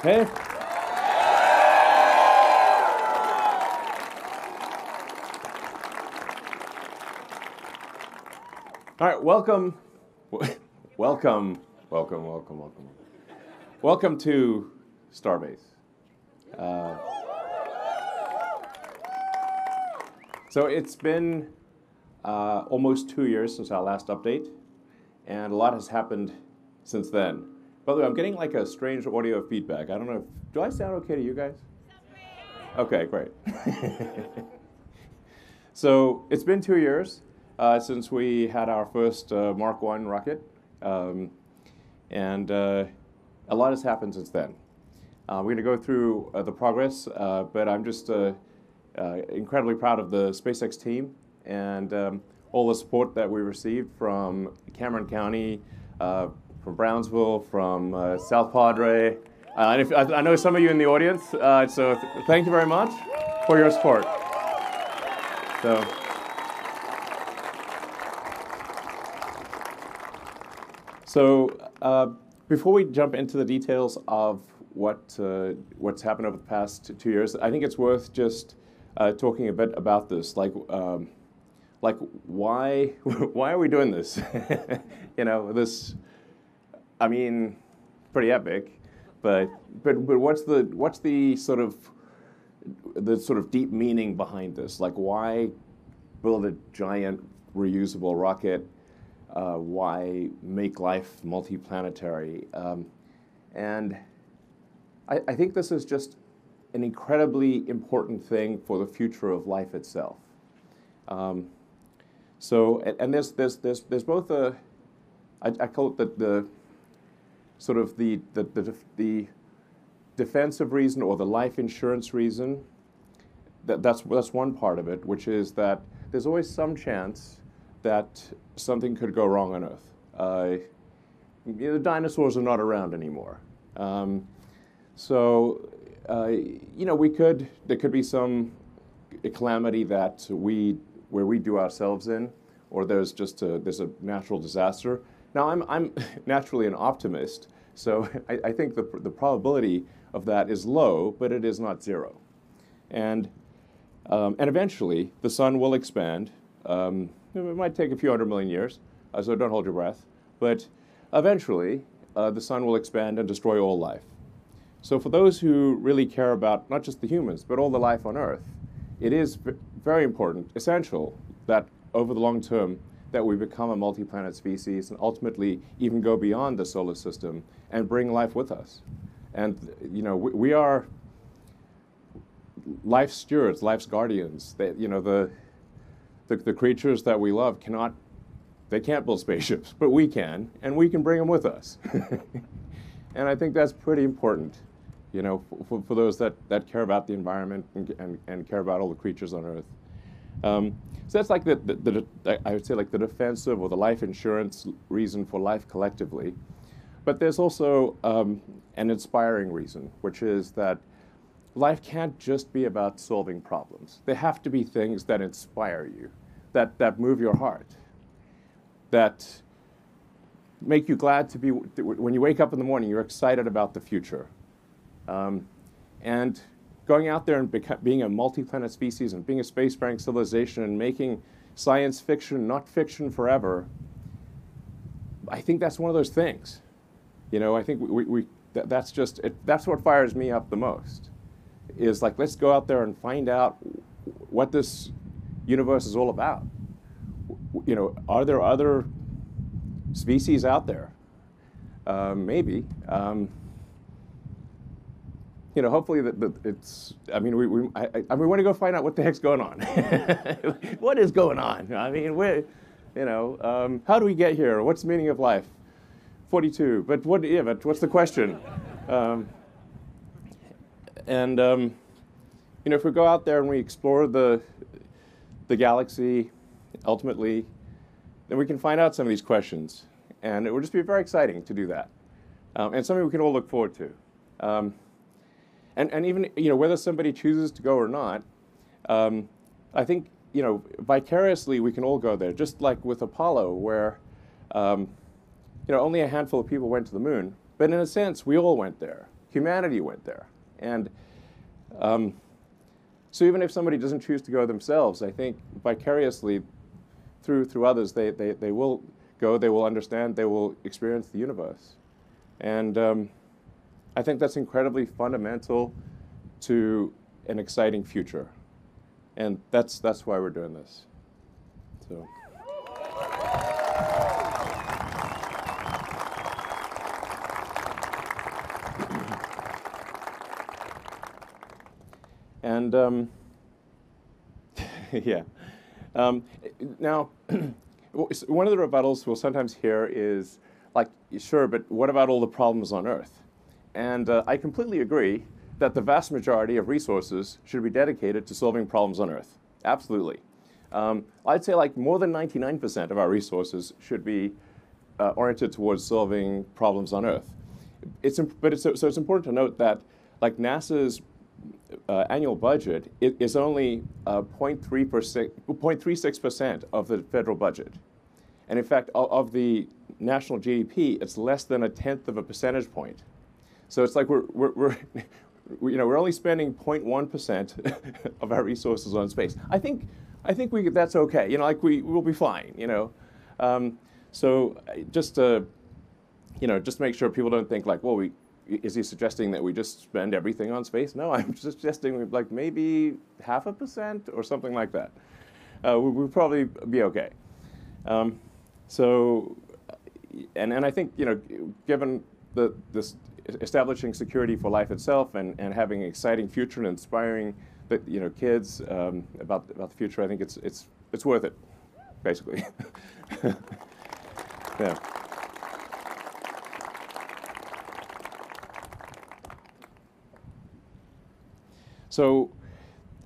Hey. All right, welcome to Starbase. So it's been almost 2 years since our last update, and a lot has happened since then. By the way, I'm getting like a strange audio feedback. I don't know, do I sound okay to you guys? Okay, great. So it's been 2 years since we had our first Mark I rocket, and a lot has happened since then. We're going to go through the progress, but I'm just incredibly proud of the SpaceX team and all the support that we received from Cameron County, from Brownsville, from South Padre. I know some of you in the audience, so thank you very much for your support. So before we jump into the details of what's happened over the past 2 years, I think it's worth just talking a bit about this, like why are we doing this? You know, this, I mean, pretty epic, but what's the sort of deep meaning behind this? Like, why build a giant reusable rocket? Why make life multiplanetary? And I think this is just an incredibly important thing for the future of life itself. So, and there's both a, I call it the sort of the defensive reason or the life insurance reason. That's one part of it, which is that there's always some chance that something could go wrong on Earth. The dinosaurs are not around anymore. So, you know, there could be some calamity that where we do ourselves in, or there's a natural disaster. Now, I'm naturally an optimist, so I think the probability of that is low, but it is not zero. And eventually, the sun will expand. It might take a few 100 million years, so don't hold your breath. But eventually, the sun will expand and destroy all life. So for those who really care about not just the humans, but all the life on Earth, it is very important, essential, that over the long term, that we become a multi-planet species and ultimately even go beyond the solar system and bring life with us. And, you know, we are life's stewards, life's guardians. You know, the creatures that we love they can't build spaceships, but we can, and we can bring them with us. And I think that's pretty important, you know, for those that care about the environment and care about all the creatures on Earth. So that's like I would say like the defensive or the life insurance reason for life collectively. But there's also an inspiring reason, which is that life can't just be about solving problems. There have to be things that inspire you, that move your heart, that make you glad to be, when you wake up in the morning, you're excited about the future. And going out there and being a multi-planet species and being a spacefaring civilization and making science fiction, not fiction forever, I think that's one of those things. You know, I think that's what fires me up the most. Is like, let's go out there and find out what this universe is all about. You know, are there other species out there? Maybe. You know, hopefully it's. I mean, we want to go find out what the heck's going on. What is going on? I mean, you know, how do we get here? What's the meaning of life? 42. But what's the question? And you know, if we go out there and we explore the galaxy, ultimately, then we can find out some of these questions, and it will just be very exciting to do that, and something we can all look forward to. And even, you know, whether somebody chooses to go or not, I think, you know, vicariously we can all go there, just like with Apollo, where you know, only a handful of people went to the moon, but in a sense, we all went there. Humanity went there. And so even if somebody doesn't choose to go themselves, I think vicariously through others, they will go, they will understand, they will experience the universe. And I think that's incredibly fundamental to an exciting future. And that's why we're doing this. So. And yeah. Now, one of the rebuttals we'll sometimes hear is, like, sure, but what about all the problems on Earth? And I completely agree that the vast majority of resources should be dedicated to solving problems on Earth. Absolutely. I'd say like more than 99% of our resources should be oriented towards solving problems on Earth. So it's important to note that like NASA's annual budget is only 0.36% of the federal budget. And in fact, of the national GDP, it's less than 1/10 of a percentage point. So it's like we're only spending 0.1% of our resources on space. I think that's okay. Like we'll be fine. So just to make sure people don't think like, well, is he suggesting that we just spend everything on space? No, I'm suggesting like maybe 0.5% or something like that. We'll probably be okay. So, and I think given this establishing security for life itself and having an exciting future and inspiring kids about the future, I think it's worth it, basically. Yeah. So,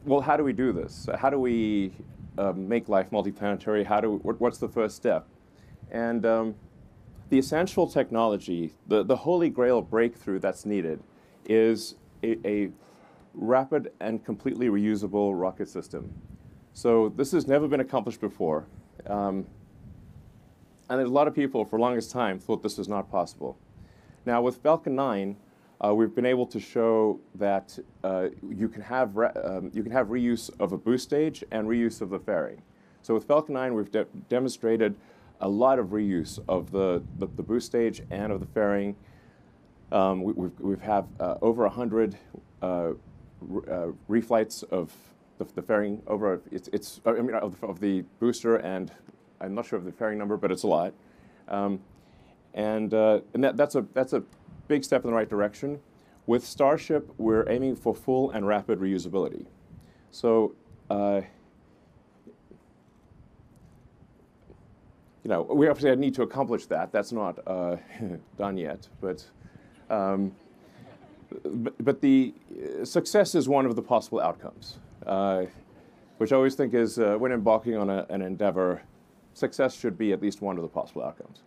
well, how do we do this? How do we make life multiplanetary? What's the first step? And the essential technology, the holy grail breakthrough that's needed, is a rapid and completely reusable rocket system. So this has never been accomplished before. And there's a lot of people, for the longest time, thought this was not possible. Now, with Falcon 9, we've been able to show that you can have reuse of a boost stage and reuse of the fairing. So with Falcon 9, we've demonstrated a lot of reuse of the boost stage and of the fairing. We've have over 100 reflights of the fairing over of the booster, and I'm not sure of the fairing number, but it's a lot. And that's a big step in the right direction. With Starship, we're aiming for full and rapid reusability. So, we obviously need to accomplish that. That's not done yet, but the success is one of the possible outcomes, which I always think is when embarking on an endeavor, success should be at least one of the possible outcomes.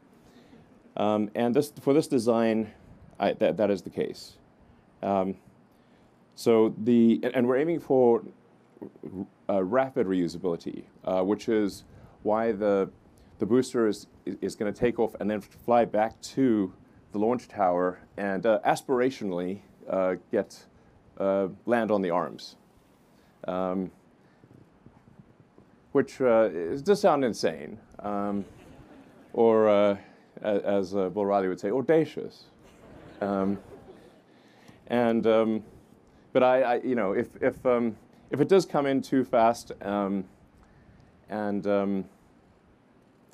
And for this design, that is the case. And we're aiming for rapid reusability, which is why the booster is going to take off and then fly back to the launch tower and aspirationally land on the arms, which does sound insane, or as Bill Riley would say, audacious. But if it does come in too fast and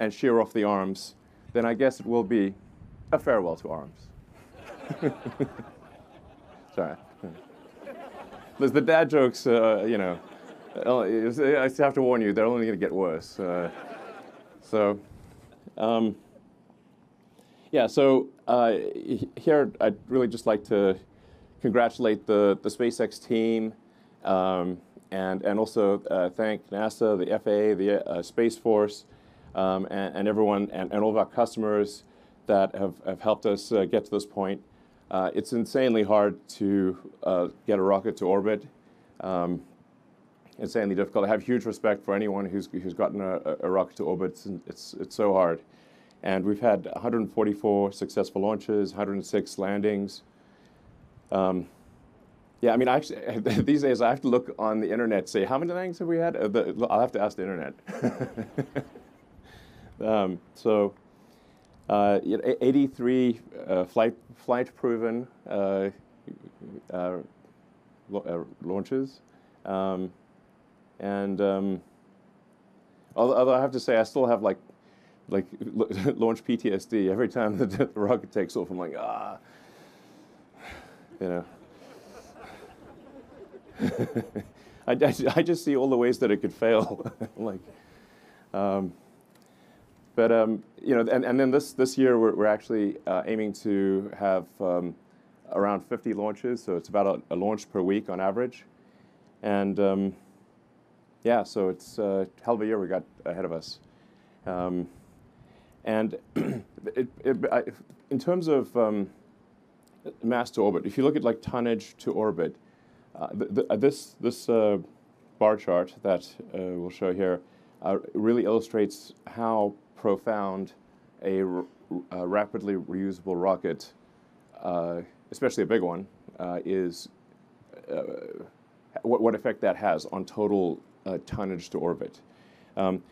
shear off the arms, then I guess it will be a farewell to arms. Sorry. There's the dad jokes, I have to warn you, they're only going to get worse. Here I'd really just like to congratulate the SpaceX team and also thank NASA, the FAA, the Space Force, and everyone, and all of our customers that have helped us get to this point. It's insanely hard to get a rocket to orbit. Insanely difficult. I have huge respect for anyone who's gotten a rocket to orbit. It's so hard. And we've had 144 successful launches, 106 landings. Yeah, I mean, actually, these days I have to look on the internet, say, how many landings have we had? I'll have to ask the internet. 83 flight-proven launches. Although I have to say, I still have like launch PTSD every time the rocket takes off. I'm like, you know. I just see all the ways that it could fail. Like, you know, and then this year we're actually aiming to have around 50 launches, so it's about a launch per week on average, and yeah, so it's a hell of a year we got ahead of us, and in terms of mass to orbit, if you look at like tonnage to orbit. This bar chart that we'll show here really illustrates how profound a rapidly reusable rocket, especially a big one, is, what effect that has on total tonnage to orbit.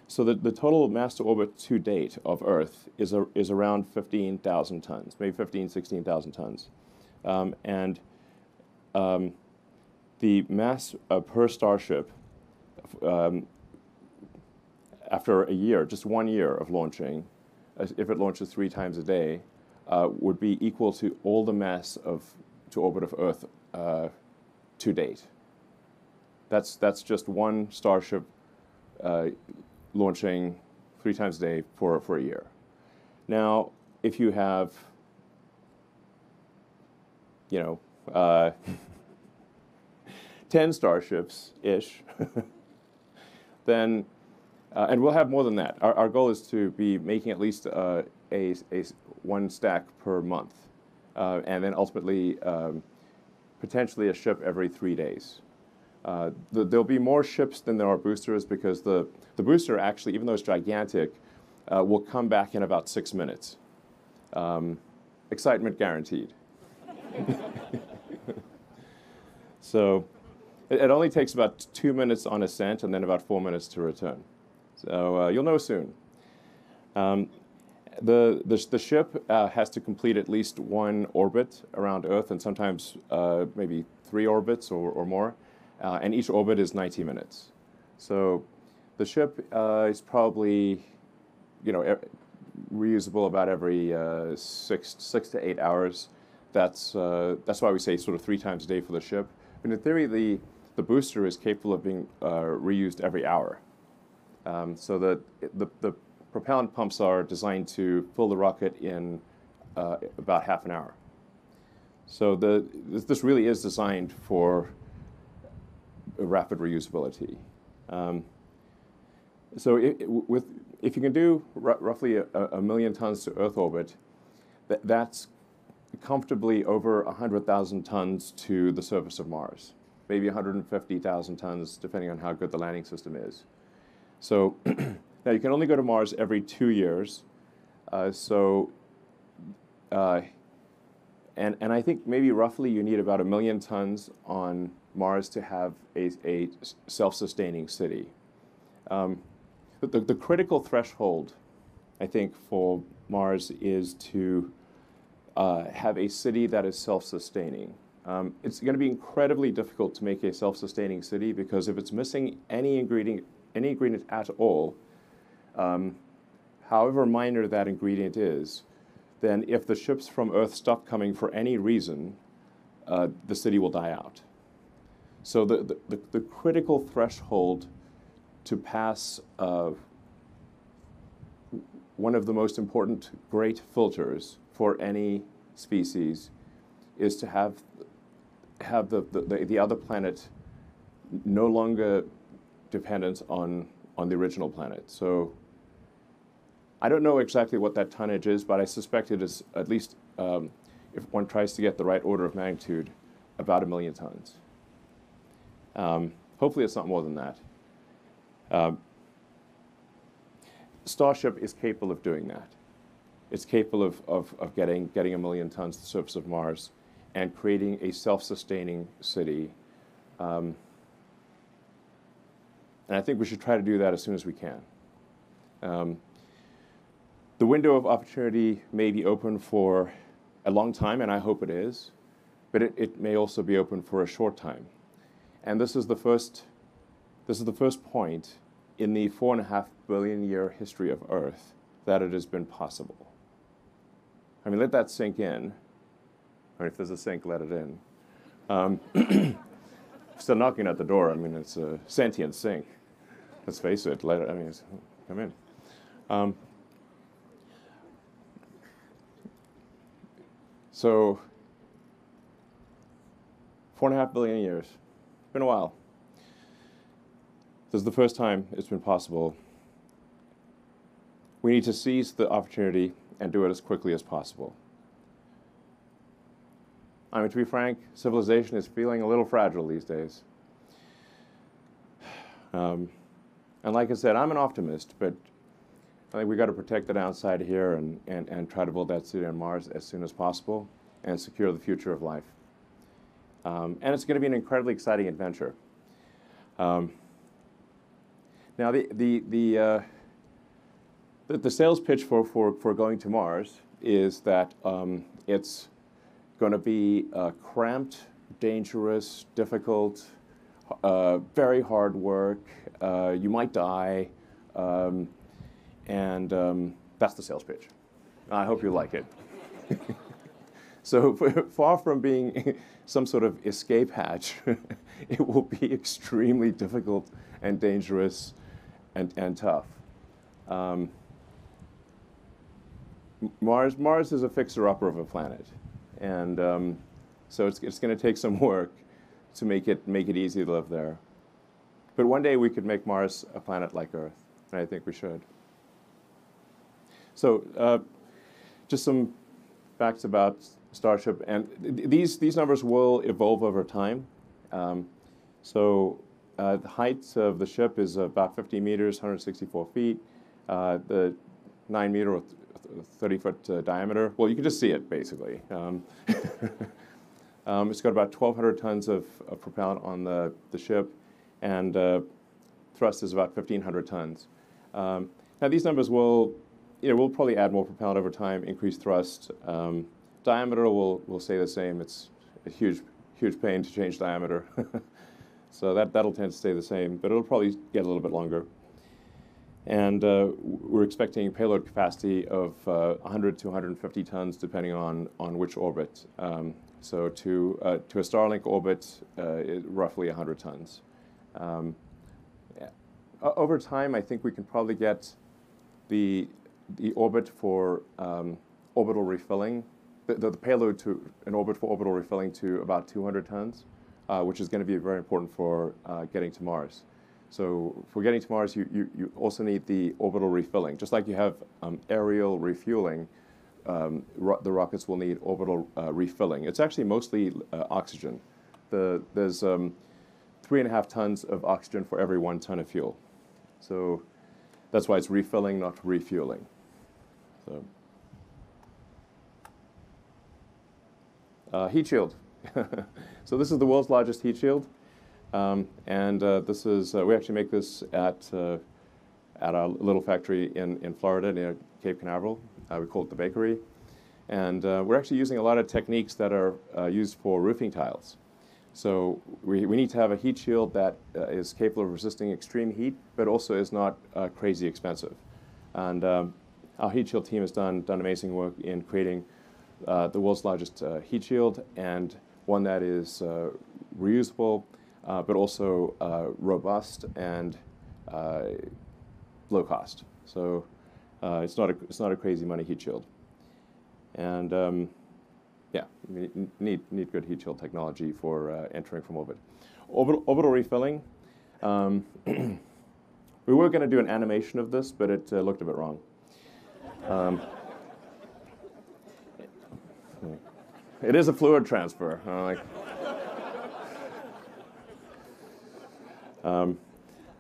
So the total mass to orbit to date of Earth is around 15,000 tons, maybe 16,000 tons. The mass per Starship, after a year, just 1 year of launching, if it launches 3 times a day, would be equal to all the mass to orbit of Earth to date. That's just one Starship launching 3 times a day for a year. Now, if you have, you know, 10 Starships-ish, then, and we'll have more than that. Our goal is to be making at least a one stack per month, and then ultimately potentially a ship every 3 days. There'll be more ships than there are boosters because the booster actually, even though it's gigantic, will come back in about 6 minutes. Excitement guaranteed. So. It only takes about 2 minutes on ascent and then about 4 minutes to return. So you'll know soon. The ship has to complete at least 1 orbit around Earth, and sometimes maybe 3 orbits or more. And each orbit is 90 minutes. So the ship is probably, you know, reusable about every 6 to 8 hours. That's why we say sort of 3 times a day for the ship. But in theory, the booster is capable of being reused every hour. So the propellant pumps are designed to fill the rocket in about half an hour. So this really is designed for rapid reusability. So if you can do roughly a million tons to Earth orbit, that's comfortably over 100,000 tons to the surface of Mars. Maybe 150,000 tons, depending on how good the landing system is. So now you can only go to Mars every 2 years. And I think maybe roughly you need about 1 million tons on Mars to have a self-sustaining city. But the critical threshold, I think, for Mars is to have a city that is self-sustaining. It's going to be incredibly difficult to make a self-sustaining city because if it's missing any ingredient at all, however minor that ingredient is, then if the ships from Earth stop coming for any reason, the city will die out. So the critical threshold to pass one of the most important great filters for any species is to have the other planet no longer dependent on the original planet. So I don't know exactly what that tonnage is, but I suspect it is at least, if one tries to get the right order of magnitude, about 1 million tons. Hopefully it's not more than that. Starship is capable of doing that. It's capable of getting 1 million tons to the surface of Mars and creating a self-sustaining city. And I think we should try to do that as soon as we can. The window of opportunity may be open for a long time, and I hope it is, but it may also be open for a short time. And this is the first point in the 4.5 billion year history of Earth that it has been possible. I mean, let that sink in. Or if there's a sink, let it in. Still knocking at the door. I mean, it's a sentient sink. Let's face it. Come in. So, 4.5 billion years. It's been a while. This is the first time it's been possible. We need to seize the opportunity and do it as quickly as possible. I mean, to be frank, civilization is feeling a little fragile these days. And like I said, I'm an optimist, but I think we've got to protect the downside here and try to build that city on Mars as soon as possible and secure the future of life. And it's going to be an incredibly exciting adventure. Now, the sales pitch for going to Mars is that it's going to be cramped, dangerous, difficult, very hard work. You might die, and that's the sales pitch. I hope you like it. So far from being some sort of escape hatch, it will be extremely difficult and dangerous and tough. Mars is a fixer-upper of a planet, and so it's going to take some work to make it easy to live there. But one day we could make Mars a planet like Earth, and I think we should. So just some facts about Starship, and these numbers will evolve over time. The height of the ship is about 50 meters, 164 feet. The 9-meter or 30-foot diameter. Well, you can just see it, basically. It's got about 1,200 tons of propellant on the ship, and thrust is about 1,500 tons. Now, these numbers will, we'll probably add more propellant over time, increase thrust. Diameter will stay the same. It's a huge pain to change diameter. So that'll tend to stay the same, but it'll probably get a little bit longer. And we're expecting payload capacity of 100 to 150 tons, depending on which orbit. So to a Starlink orbit, roughly 100 tons. Over time, I think we can probably get the orbit for orbital refilling, the payload to an orbit for orbital refilling to about 200 tons, which is going to be very important for getting to Mars. So for getting to Mars, you also need the orbital refilling. Just like you have aerial refueling, the rockets will need orbital refilling. It's actually mostly oxygen. There's 3.5 tons of oxygen for every 1 ton of fuel. So that's why it's refilling, not refueling. So heat shield. So this is the world's largest heat shield. This is, we actually make this at our little factory in Florida near Cape Canaveral. We call it the bakery. And we're actually using a lot of techniques that are used for roofing tiles. So we need to have a heat shield that is capable of resisting extreme heat, but also is not crazy expensive. And our heat shield team has done amazing work in creating the world's largest heat shield, and one that is reusable, but also robust and low cost. So it's not a crazy money heat shield. And yeah, you need good heat shield technology for entering from orbit. Orbital refilling. We were going to do an animation of this, but it looked a bit wrong. It is a fluid transfer.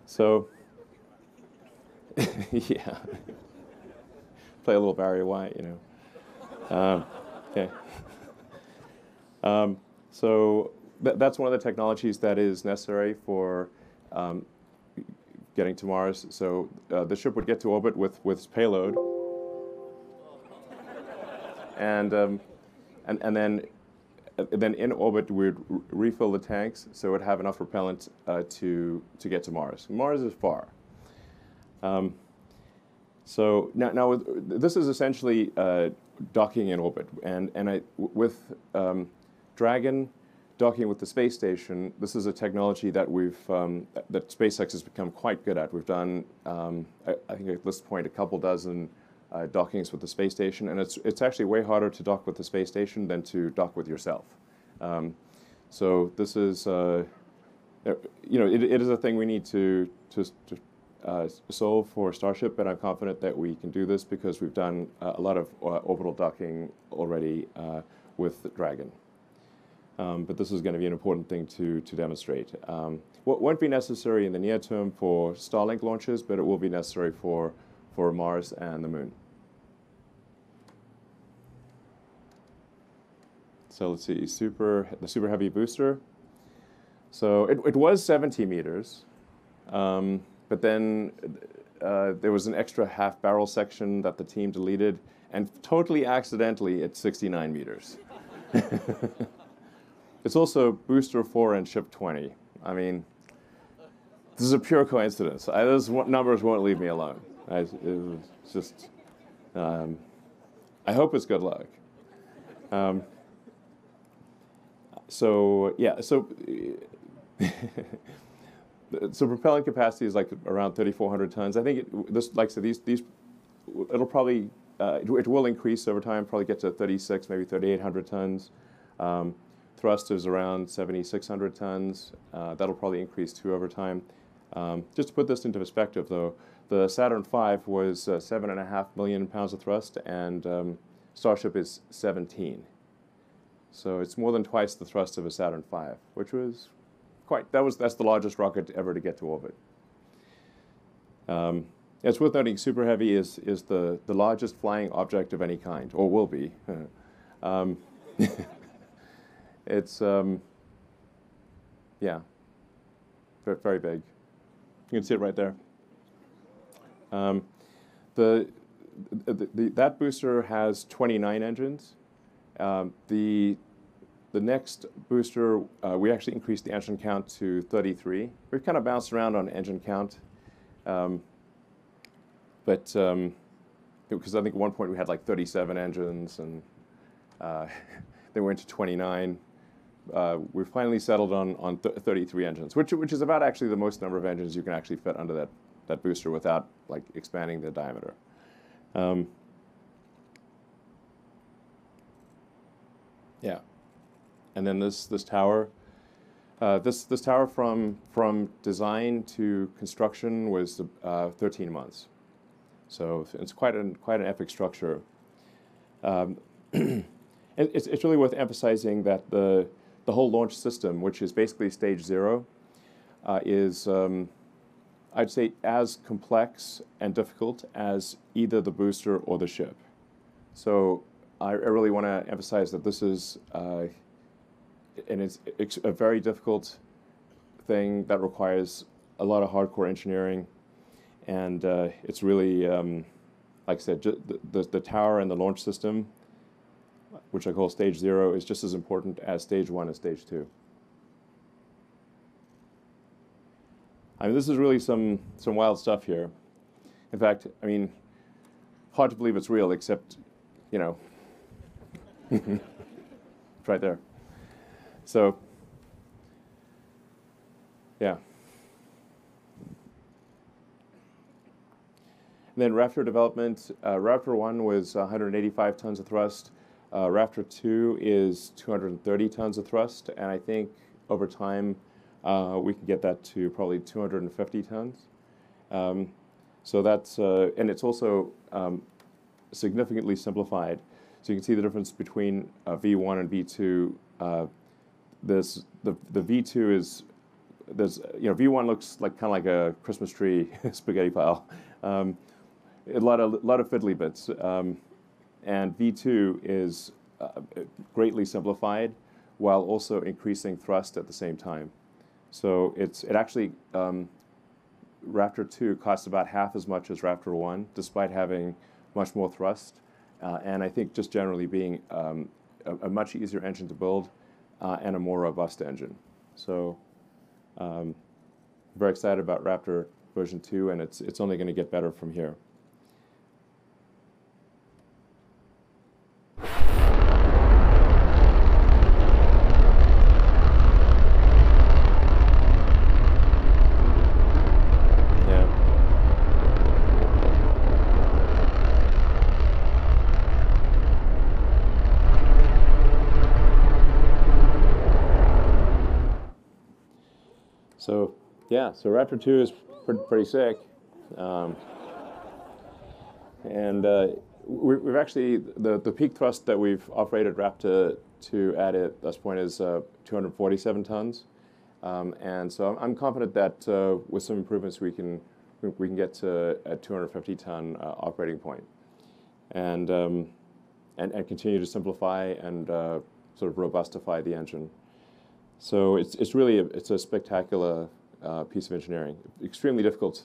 So, yeah. Play a little Barry White, Okay. So that's one of the technologies that is necessary for getting to Mars. So the ship would get to orbit with its payload, and then in orbit we'd refill the tanks, so it would have enough propellant to get to Mars. Mars is far. So now this is essentially docking in orbit, and with Dragon docking with the space station, this is a technology that that SpaceX has become quite good at. We've done, I think at this point, a couple dozen dockings with the space station, and it's actually way harder to dock with the space station than to dock with yourself. So this is, it is a thing we need to solve for Starship, and I'm confident that we can do this because we've done a lot of orbital docking already with Dragon. But this is going to be an important thing to demonstrate. What won't be necessary in the near term for Starlink launches, but it will be necessary for Mars and the Moon. So let's see, the Super Heavy booster. So it was 70 meters, but then there was an extra half-barrel section that the team deleted, and totally accidentally, it's 69 meters. It's also booster 4 and ship 20. I mean, this is a pure coincidence. Those numbers won't leave me alone. It's just, I hope it's good luck. So yeah, so propellant capacity is like around 3,400 tons. I think like I said, it'll probably it will increase over time. Probably get to 36, maybe 3,800 tons. Thrust is around 7,600 tons. That'll probably increase too over time. Just to put this into perspective, though, the Saturn V was 7.5 million pounds of thrust, and Starship is 17. So it's more than twice the thrust of a Saturn V, which was that's the largest rocket ever to get to orbit. It's worth noting Super Heavy is the largest flying object of any kind, or will be. It's yeah, very big. You can see it right there. That booster has 29 engines. The next booster, we actually increased the engine count to 33. We've kind of bounced around on engine count, but because I think at one point we had like 37 engines, and then we went to 29. We finally settled on 33 engines, which is about actually the most number of engines you can actually fit under that booster without like expanding the diameter. Yeah, and then this tower, this tower from design to construction was 13 months, so it's quite an epic structure. It's really worth emphasizing that the whole launch system, which is basically stage 0, is I'd say as complex and difficult as either the booster or the ship. So I really want to emphasize that this is and it's a very difficult thing that requires a lot of hardcore engineering, and it's really like I said, the tower and the launch system, which I call stage 0, is just as important as stage 1 and stage 2. I mean, this is really some wild stuff here. In fact, I mean, hard to believe it's real, except, it's right there. So, yeah. And then Raptor development. Raptor 1 was 185 tons of thrust. Raptor 2 is 230 tons of thrust, and I think over time we can get that to probably 250 tons. So that's, and it's also significantly simplified. So you can see the difference between V1 and V2. The V2 is, V1 looks like kind of like a Christmas tree spaghetti pile. A lot of fiddly bits. And V2 is greatly simplified while also increasing thrust at the same time. So it actually, Raptor 2 costs about half as much as Raptor 1, despite having much more thrust, and I think just generally being a much easier engine to build and a more robust engine. So very excited about Raptor version 2, and it's only going to get better from here. So yeah, so Raptor 2 is pretty sick, and we've actually the peak thrust that we've operated Raptor 2 at this point is 247 tons, and so I'm confident that with some improvements we can get to a 250-ton operating point, and continue to simplify and sort of robustify the engine. So it's really a spectacular piece of engineering. Extremely difficult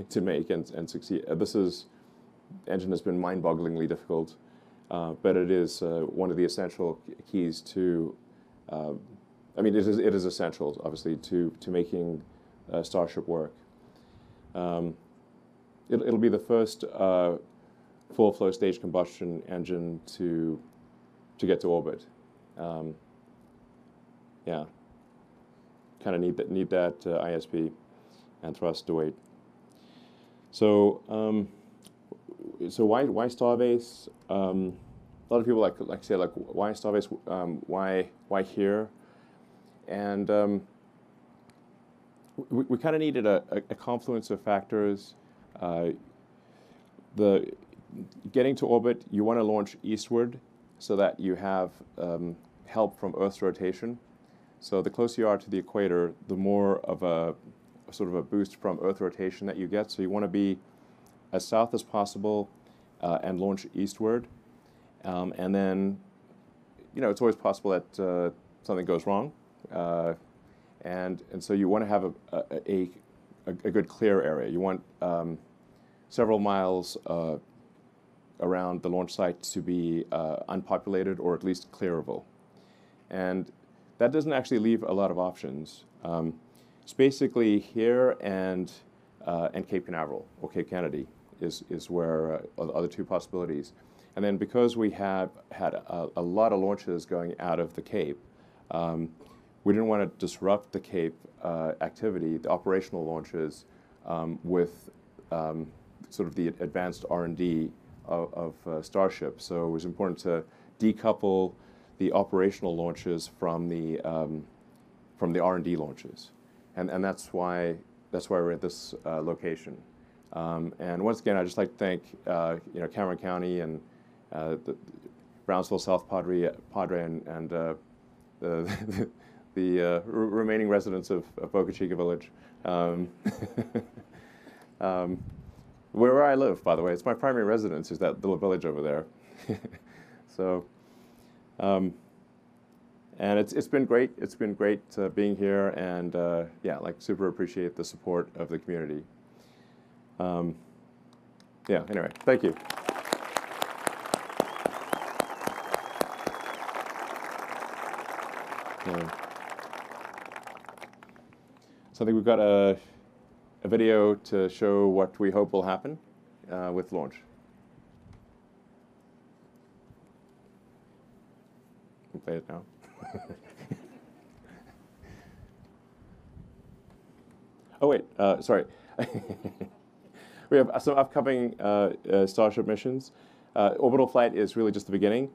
to make and succeed. Engine has been mind-bogglingly difficult, but it is one of the essential keys to. I mean, it is essential, obviously, to making Starship work. It'll be the first full flow stage combustion engine to get to orbit. Yeah. Kind of need that ISP and thrust to weight. So why Starbase? A lot of people like say why Starbase? Why here? And we kind of needed a confluence of factors. The getting to orbit, you want to launch eastward so that you have help from Earth's rotation. So the closer you are to the equator, the more of a sort of a boost from Earth rotation that you get. So you want to be as south as possible and launch eastward. And then, it's always possible that something goes wrong. And so you want to have a good clear area. You want several miles around the launch site to be unpopulated or at least clearable. And that doesn't actually leave a lot of options. It's basically here and Cape Canaveral or Cape Kennedy is where are the other two possibilities. And then because we have had a lot of launches going out of the Cape, we didn't want to disrupt the Cape activity, the operational launches, with sort of the advanced R&D of Starship. So it was important to decouple the operational launches from the R&D launches, and that's why we're at this location. And once again, I'd just like to thank Cameron County and the Brownsville South Padre and the remaining residents of Boca Chica Village, where I live, by the way. It's my primary residence is that little village over there. So. And it's been great. It's been great being here, and super appreciate the support of the community. Anyway, thank you. So I think we've got a video to show what we hope will happen with launch. We'll play it now. Oh wait, sorry. We have some upcoming Starship missions. Orbital flight is really just the beginning.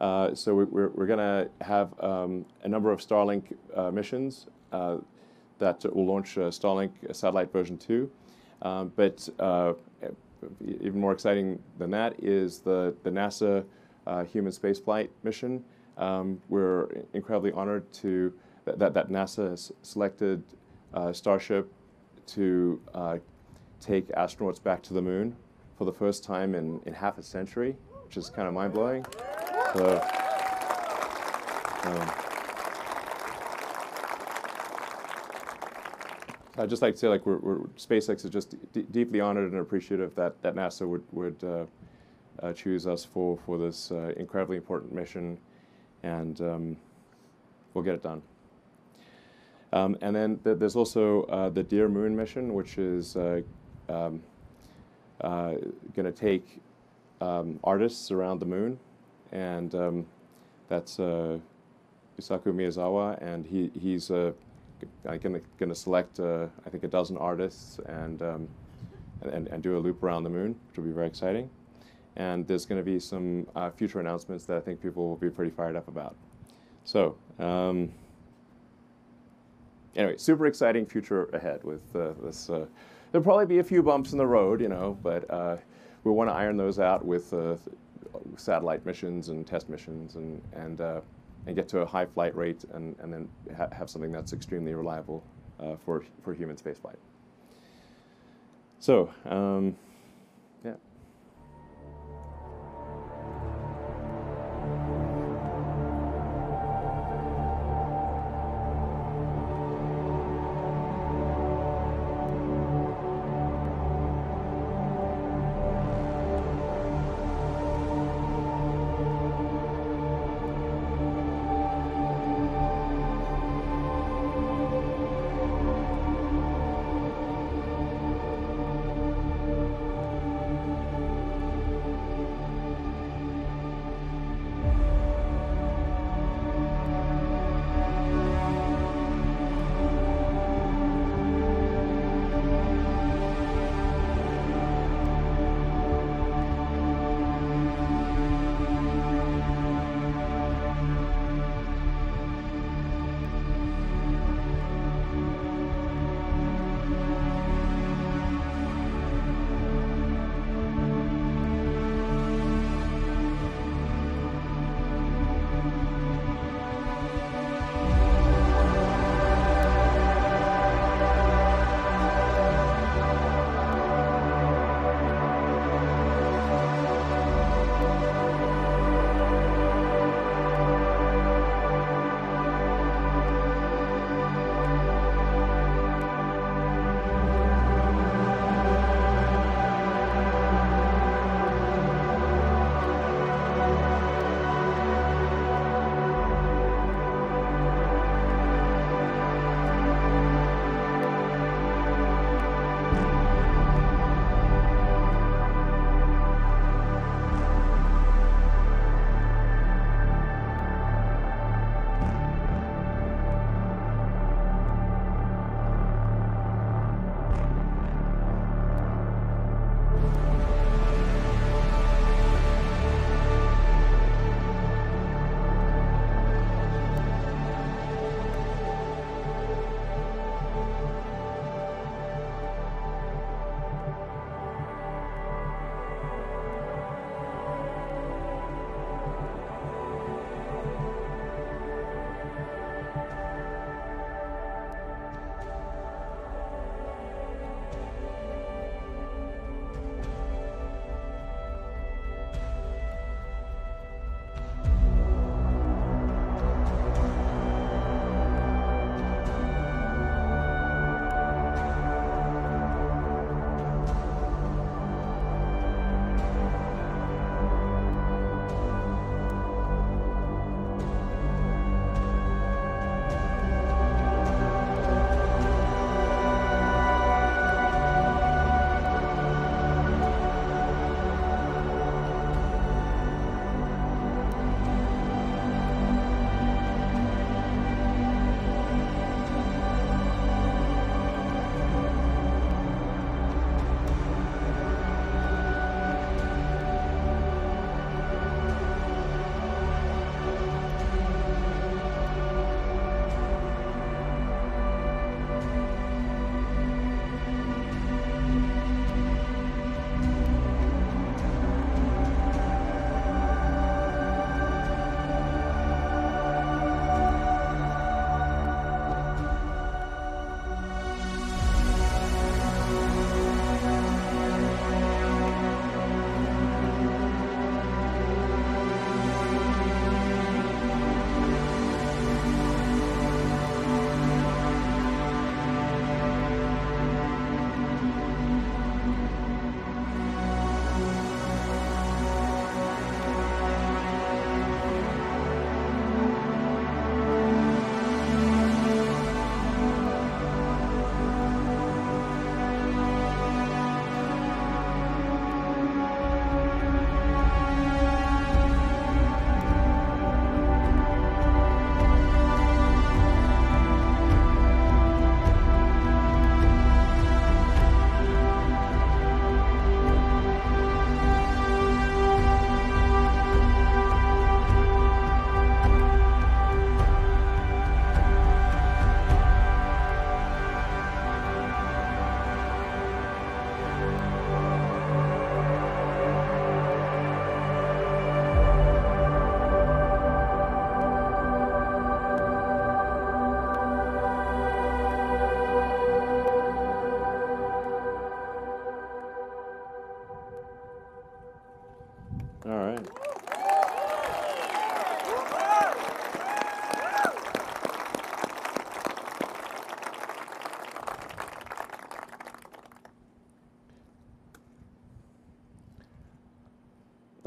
So we're going to have a number of Starlink missions that will launch Starlink satellite version 2. But even more exciting than that is the NASA human spaceflight mission. We're incredibly honored that NASA has selected Starship to take astronauts back to the moon for the first time in half a century, which is kind of mind-blowing. So, I'd just like to say, like, SpaceX is just deeply honored and appreciative that NASA would choose us for this incredibly important mission, and we'll get it done. And then there's also the Dear Moon mission, which is going to take artists around the moon, and that's Isaku Miyazawa, and he's going to select I think a dozen artists and do a loop around the moon, which will be very exciting. And there's going to be some future announcements that I think people will be pretty fired up about. So anyway, super exciting future ahead with this. There'll probably be a few bumps in the road, you know, but we want to iron those out with satellite missions and test missions and get to a high flight rate and then have something that's extremely reliable for human spaceflight. So, yeah.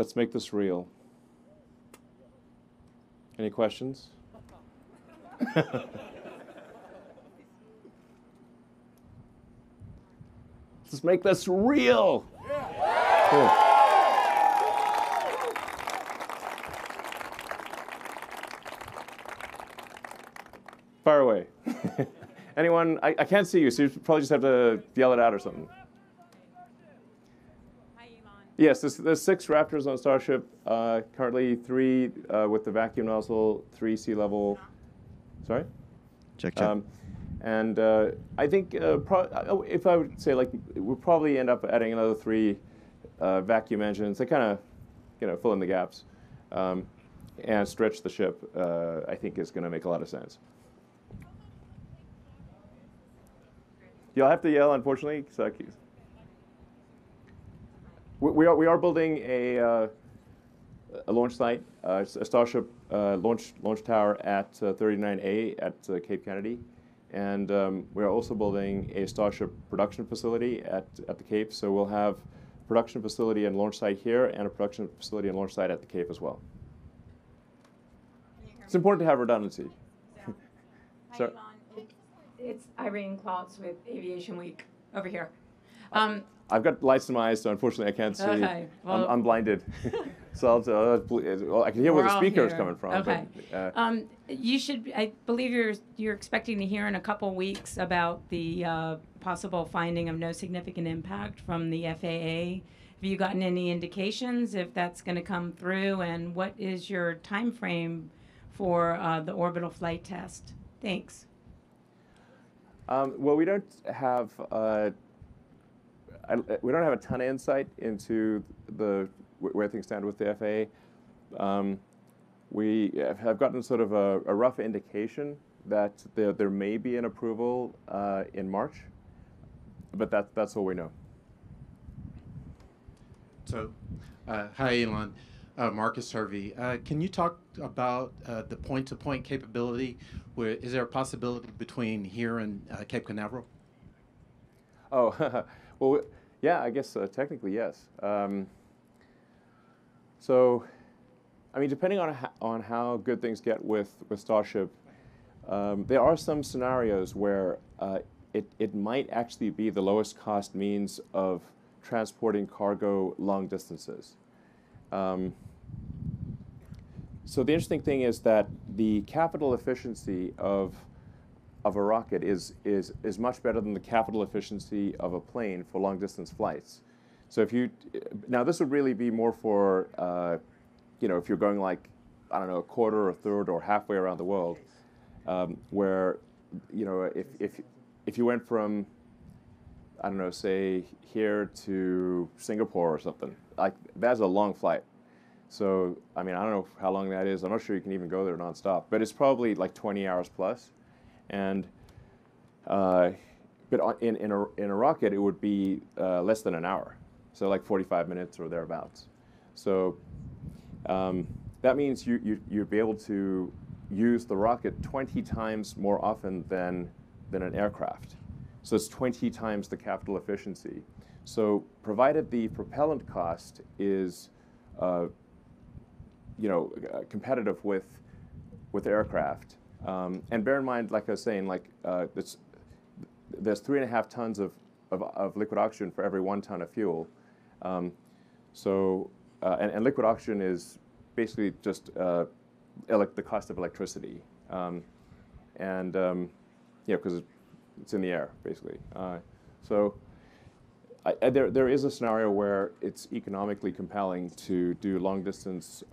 let's make this real. Any questions? Let's make this real. Yeah. Cool. Fire away. Anyone? I can't see you, so you probably just have to yell it out or something. Hi, Elon. Yes, there's 6 Raptors on Starship. Currently 3 with the vacuum nozzle, 3 sea level. Sorry? Check, check. And I think if I would say, like, we'll probably end up adding another 3 vacuum engines. They kind of, fill in the gaps and stretch the ship. I think is going to make a lot of sense. You'll have to yell, unfortunately. So we are building a launch site, a Starship launch tower at 39A at Cape Kennedy, and we are also building a Starship production facility at the Cape. So we'll have production facility and launch site here, and a production facility and launch site at the Cape as well. It's important to have redundancy. Hi, So, Elon. It's Irene Klotz with Aviation Week over here. I've got lights in my eyes, so unfortunately I can't see. Okay, well, I'm blinded. So I can hear where the speaker is coming from. Okay. But, you should. I believe you're expecting to hear in a couple weeks about the possible finding of no significant impact from the FAA. Have you gotten any indications if that's going to come through, and what is your time frame for the orbital flight test? Thanks. well, we don't have a ton of insight into where things stand with the FAA. We have gotten sort of a rough indication that there may be an approval in March, but that's all we know. So, hi, Elon. Marcus Hervey. Can you talk about the point-to-point capability? Is there a possibility between here and Cape Canaveral? Oh, well, yeah, I guess technically yes. So, I mean, depending on how good things get with Starship, there are some scenarios where it might actually be the lowest cost means of transporting cargo long distances. So the interesting thing is that the capital efficiency of a rocket is much better than the capital efficiency of a plane for long distance flights. So now this would really be more for if you're going like, I don't know, a quarter or a third or halfway around the world, where if you went from, I don't know, say here to Singapore or something, like that's a long flight. So, I mean, I don't know how long that is. I'm not sure you can even go there nonstop, but it's probably like 20 hours plus. And but in a rocket, it would be less than an hour, so like 45 minutes or thereabouts. So that means you'd be able to use the rocket 20 times more often than an aircraft. So it's 20 times the capital efficiency. So provided the propellant cost is competitive with aircraft. And bear in mind, like I was saying, like there's 3.5 tons of liquid oxygen for every 1 ton of fuel. And liquid oxygen is basically just the cost of electricity. Because it's in the air, basically. There is a scenario where it's economically compelling to do long-distance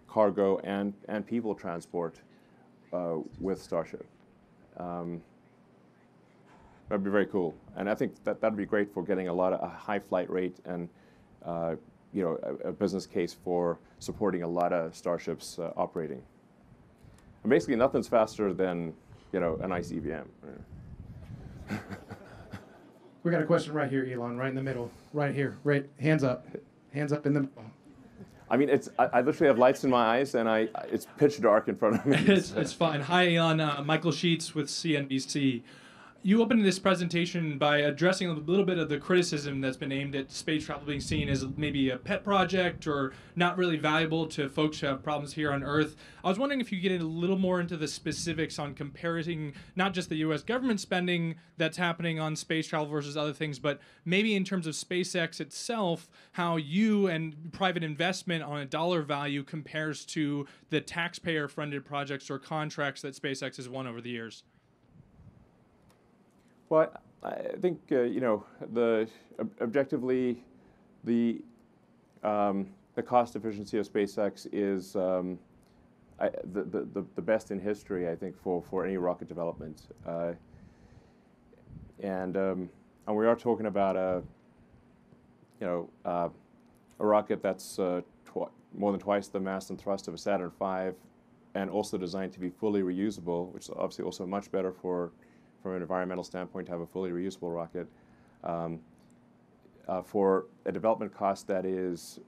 cargo and people transport with Starship. That'd be very cool, and I think that'd be great for getting a high flight rate and a business case for supporting a lot of Starships operating. And basically, nothing's faster than an ICE EVM. We got a question right here, Elon, right in the middle, right here, right, hands up in the middle. I mean, I literally have lights in my eyes, and it's pitch dark in front of me. It's fine. Hi, Elon. Michael Sheets with CNBC. You opened this presentation by addressing a little bit of the criticism that's been aimed at space travel being seen as maybe a pet project or not really valuable to folks who have problems here on Earth. I was wondering if you could get a little more into the specifics on comparing not just the U.S. government spending that's happening on space travel versus other things, but maybe in terms of SpaceX itself, how you and private investment on a dollar value compares to the taxpayer-funded projects or contracts that SpaceX has won over the years. Well, I think objectively, the cost efficiency of SpaceX is the best in history, I think, for any rocket development, and we are talking about a rocket that's more than twice the mass and thrust of a Saturn V, and also designed to be fully reusable, which is obviously also much better from an environmental standpoint to have a fully reusable rocket, for a development cost that is,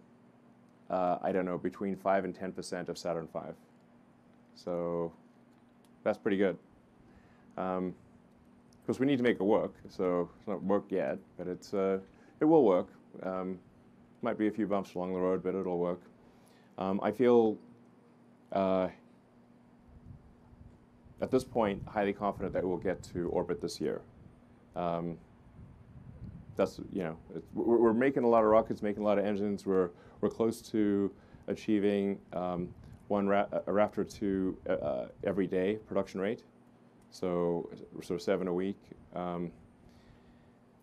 I don't know, between 5 and 10% of Saturn V. So that's pretty good. Because we need to make it work, so it's not worked yet, but it will work. Might be a few bumps along the road, but it'll work. I feel at this point, highly confident that we'll get to orbit this year. That's we're making a lot of rockets, making a lot of engines. We're close to achieving a Raptor 2 every day production rate, so 7 a week,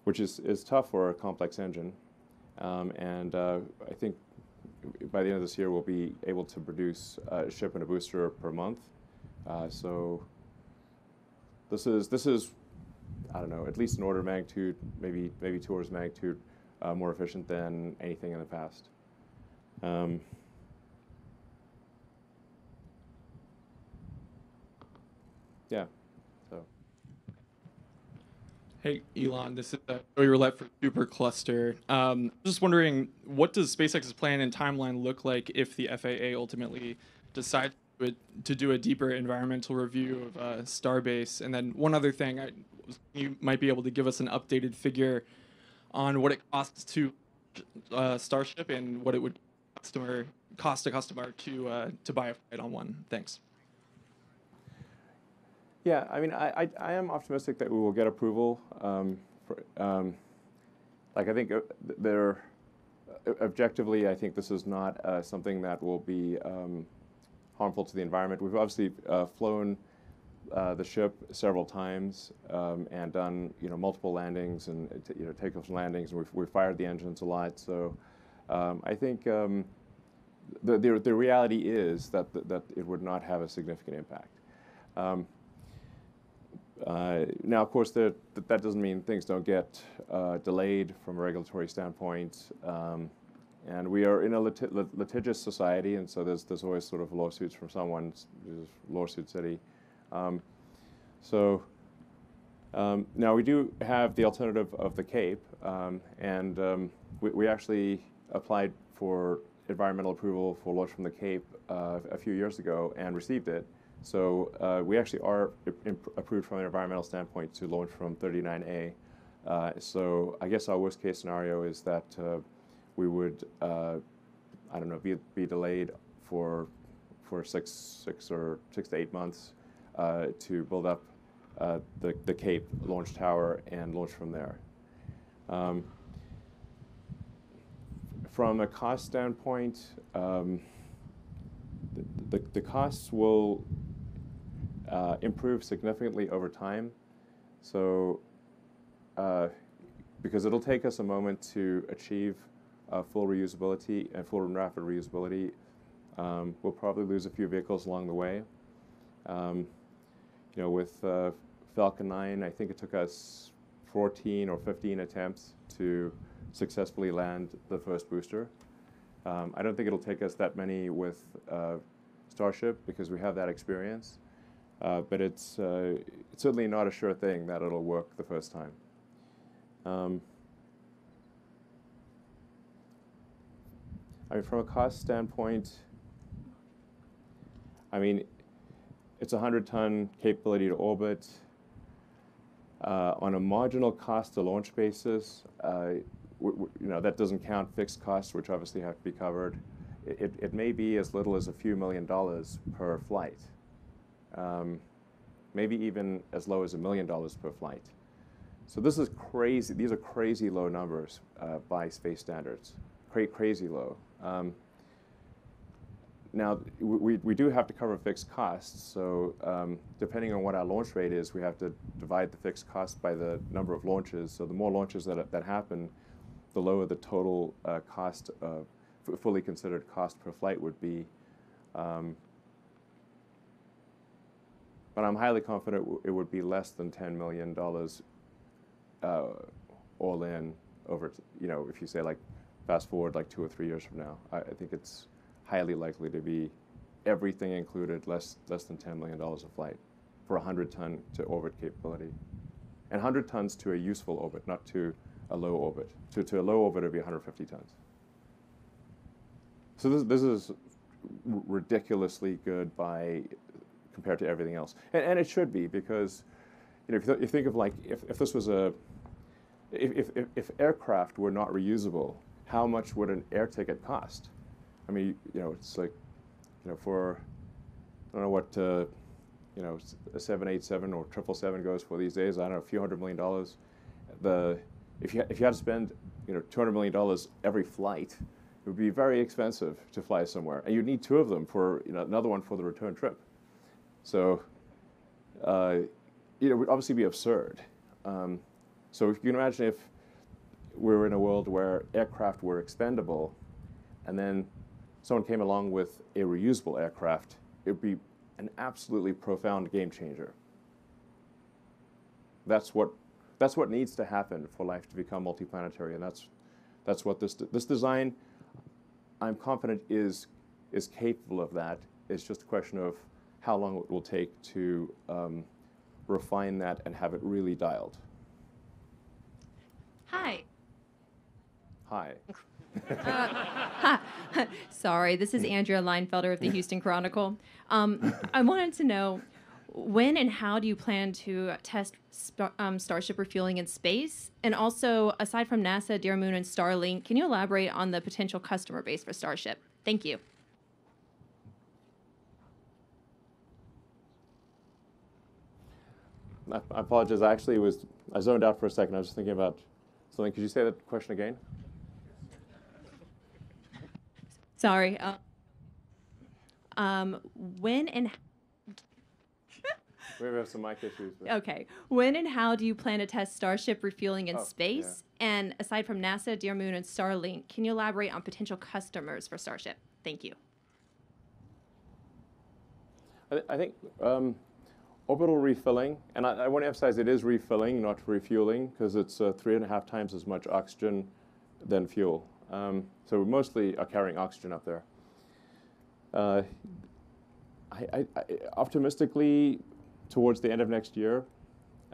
which is tough for a complex engine. And I think by the end of this year, we'll be able to produce a ship and a booster per month. So this is I don't know, at least an order of magnitude, maybe 2 orders of magnitude more efficient than anything in the past. Yeah. So. Hey, Elon, this is Joey Roulette for Supercluster. Just wondering, what does SpaceX's plan and timeline look like if the FAA ultimately decides to do a deeper environmental review of Starbase? And then one other thing, you might be able to give us an updated figure on what it costs to Starship and what it would cost a customer to buy a flight on one. Thanks. Yeah, I mean, I am optimistic that we will get approval. I think objectively, I think this is not something that will be harmful to the environment. We've obviously flown the ship several times and done multiple landings and takeoffs and landings, and we've fired the engines a lot. So I think the reality is that it would not have a significant impact. Now, of course, that doesn't mean things don't get delayed from a regulatory standpoint. And we are in a litigious society, and so there's always sort of lawsuits from someone, lawsuit city. Now we do have the alternative of the Cape, and we actually applied for environmental approval for launch from the Cape a few years ago and received it. So we actually are approved from an environmental standpoint to launch from 39A. So I guess our worst case scenario is that we would, I don't know, be delayed for 6 to 8 months to build up the Cape launch tower and launch from there. From a cost standpoint, the costs will improve significantly over time. So because it'll take us a moment to achieve full reusability and full and rapid reusability, we'll probably lose a few vehicles along the way. With Falcon 9, I think it took us 14 or 15 attempts to successfully land the first booster. I don't think it'll take us that many with Starship because we have that experience. But it's certainly not a sure thing that it'll work the first time. I mean, from a cost standpoint, I mean, it's a 100-ton capability to orbit. On a marginal cost to launch basis, that doesn't count fixed costs, which obviously have to be covered. It may be as little as a few $1,000,000 per flight, maybe even as low as $1 million per flight. So this is crazy. These are crazy low numbers by space standards, crazy low. Now, we do have to cover fixed costs, so depending on what our launch rate is, we have to divide the fixed cost by the number of launches. So the more launches that happen, the lower the total cost, fully considered cost per flight would be. But I'm highly confident it would be less than $10 million all in over, if you say like fast forward like 2 or 3 years from now. I think it's highly likely to be everything included less than $10 million a flight for 100-ton to orbit capability. And 100 tons to a useful orbit, not to a low orbit. To a low orbit, it would be 150 tons. So this is ridiculously good compared to everything else. And it should be, because if you think of like, if this was if aircraft were not reusable, how much would an air ticket cost? I mean, it's like, for, I don't know what, a 787 or 777 goes for these days. I don't know, a few $100 million. If you had to spend, $200 million every flight, it would be very expensive to fly somewhere, and you'd need 2 of them for, another one for the return trip. So, it would obviously be absurd. So if you can imagine if we were in a world where aircraft were expendable, and then someone came along with a reusable aircraft, it would be an absolutely profound game changer. That's what needs to happen for life to become multiplanetary, and that's what this design, I'm confident, is capable of that. It's just a question of how long it will take to refine that and have it really dialed. Hi. Hi. Sorry, this is Andrea Leinfelder of the Houston Chronicle. I wanted to know, when and how do you plan to test Starship refueling in space? And also, aside from NASA, Dear Moon, and Starlink, can you elaborate on the potential customer base for Starship? Thank you. I apologize. I zoned out for a second. I was just thinking about something. Could you say that question again? Sorry. When and We have some mic issues. okay. When and how do you plan to test Starship refueling in space? Yeah. And aside from NASA, Dear Moon, and Starlink, can you elaborate on potential customers for Starship? Thank you. I think orbital refilling, and I want to emphasize it is refilling, not refueling, because it's 3.5 times as much oxygen than fuel. So we mostly are carrying oxygen up there. I optimistically, towards the end of next year,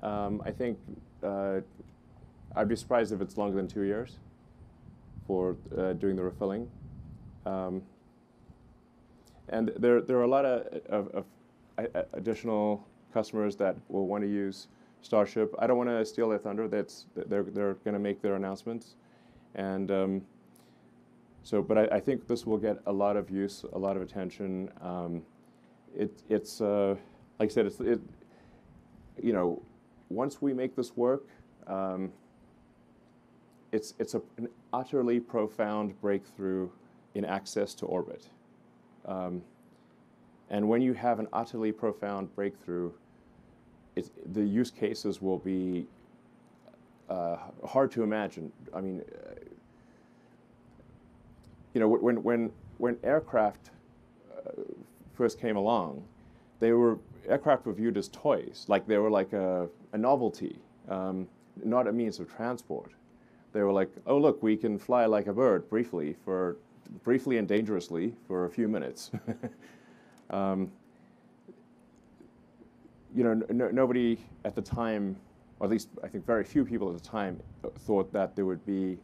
I think I'd be surprised if it's longer than 2 years for doing the refilling. And there are a lot of additional customers that will want to use Starship. I don't want to steal their thunder. They're going to make their announcements, and but I think this will get a lot of use, a lot of attention. It's like I said, once we make this work, it's an utterly profound breakthrough in access to orbit. And when you have an utterly profound breakthrough, the use cases will be hard to imagine. I mean, when aircraft first came along, aircraft were viewed as toys, like they were like a novelty, not a means of transport. They were like, oh look, we can fly like a bird briefly and dangerously for a few minutes. Nobody at the time, or at least I think very few people at the time, thought that there would be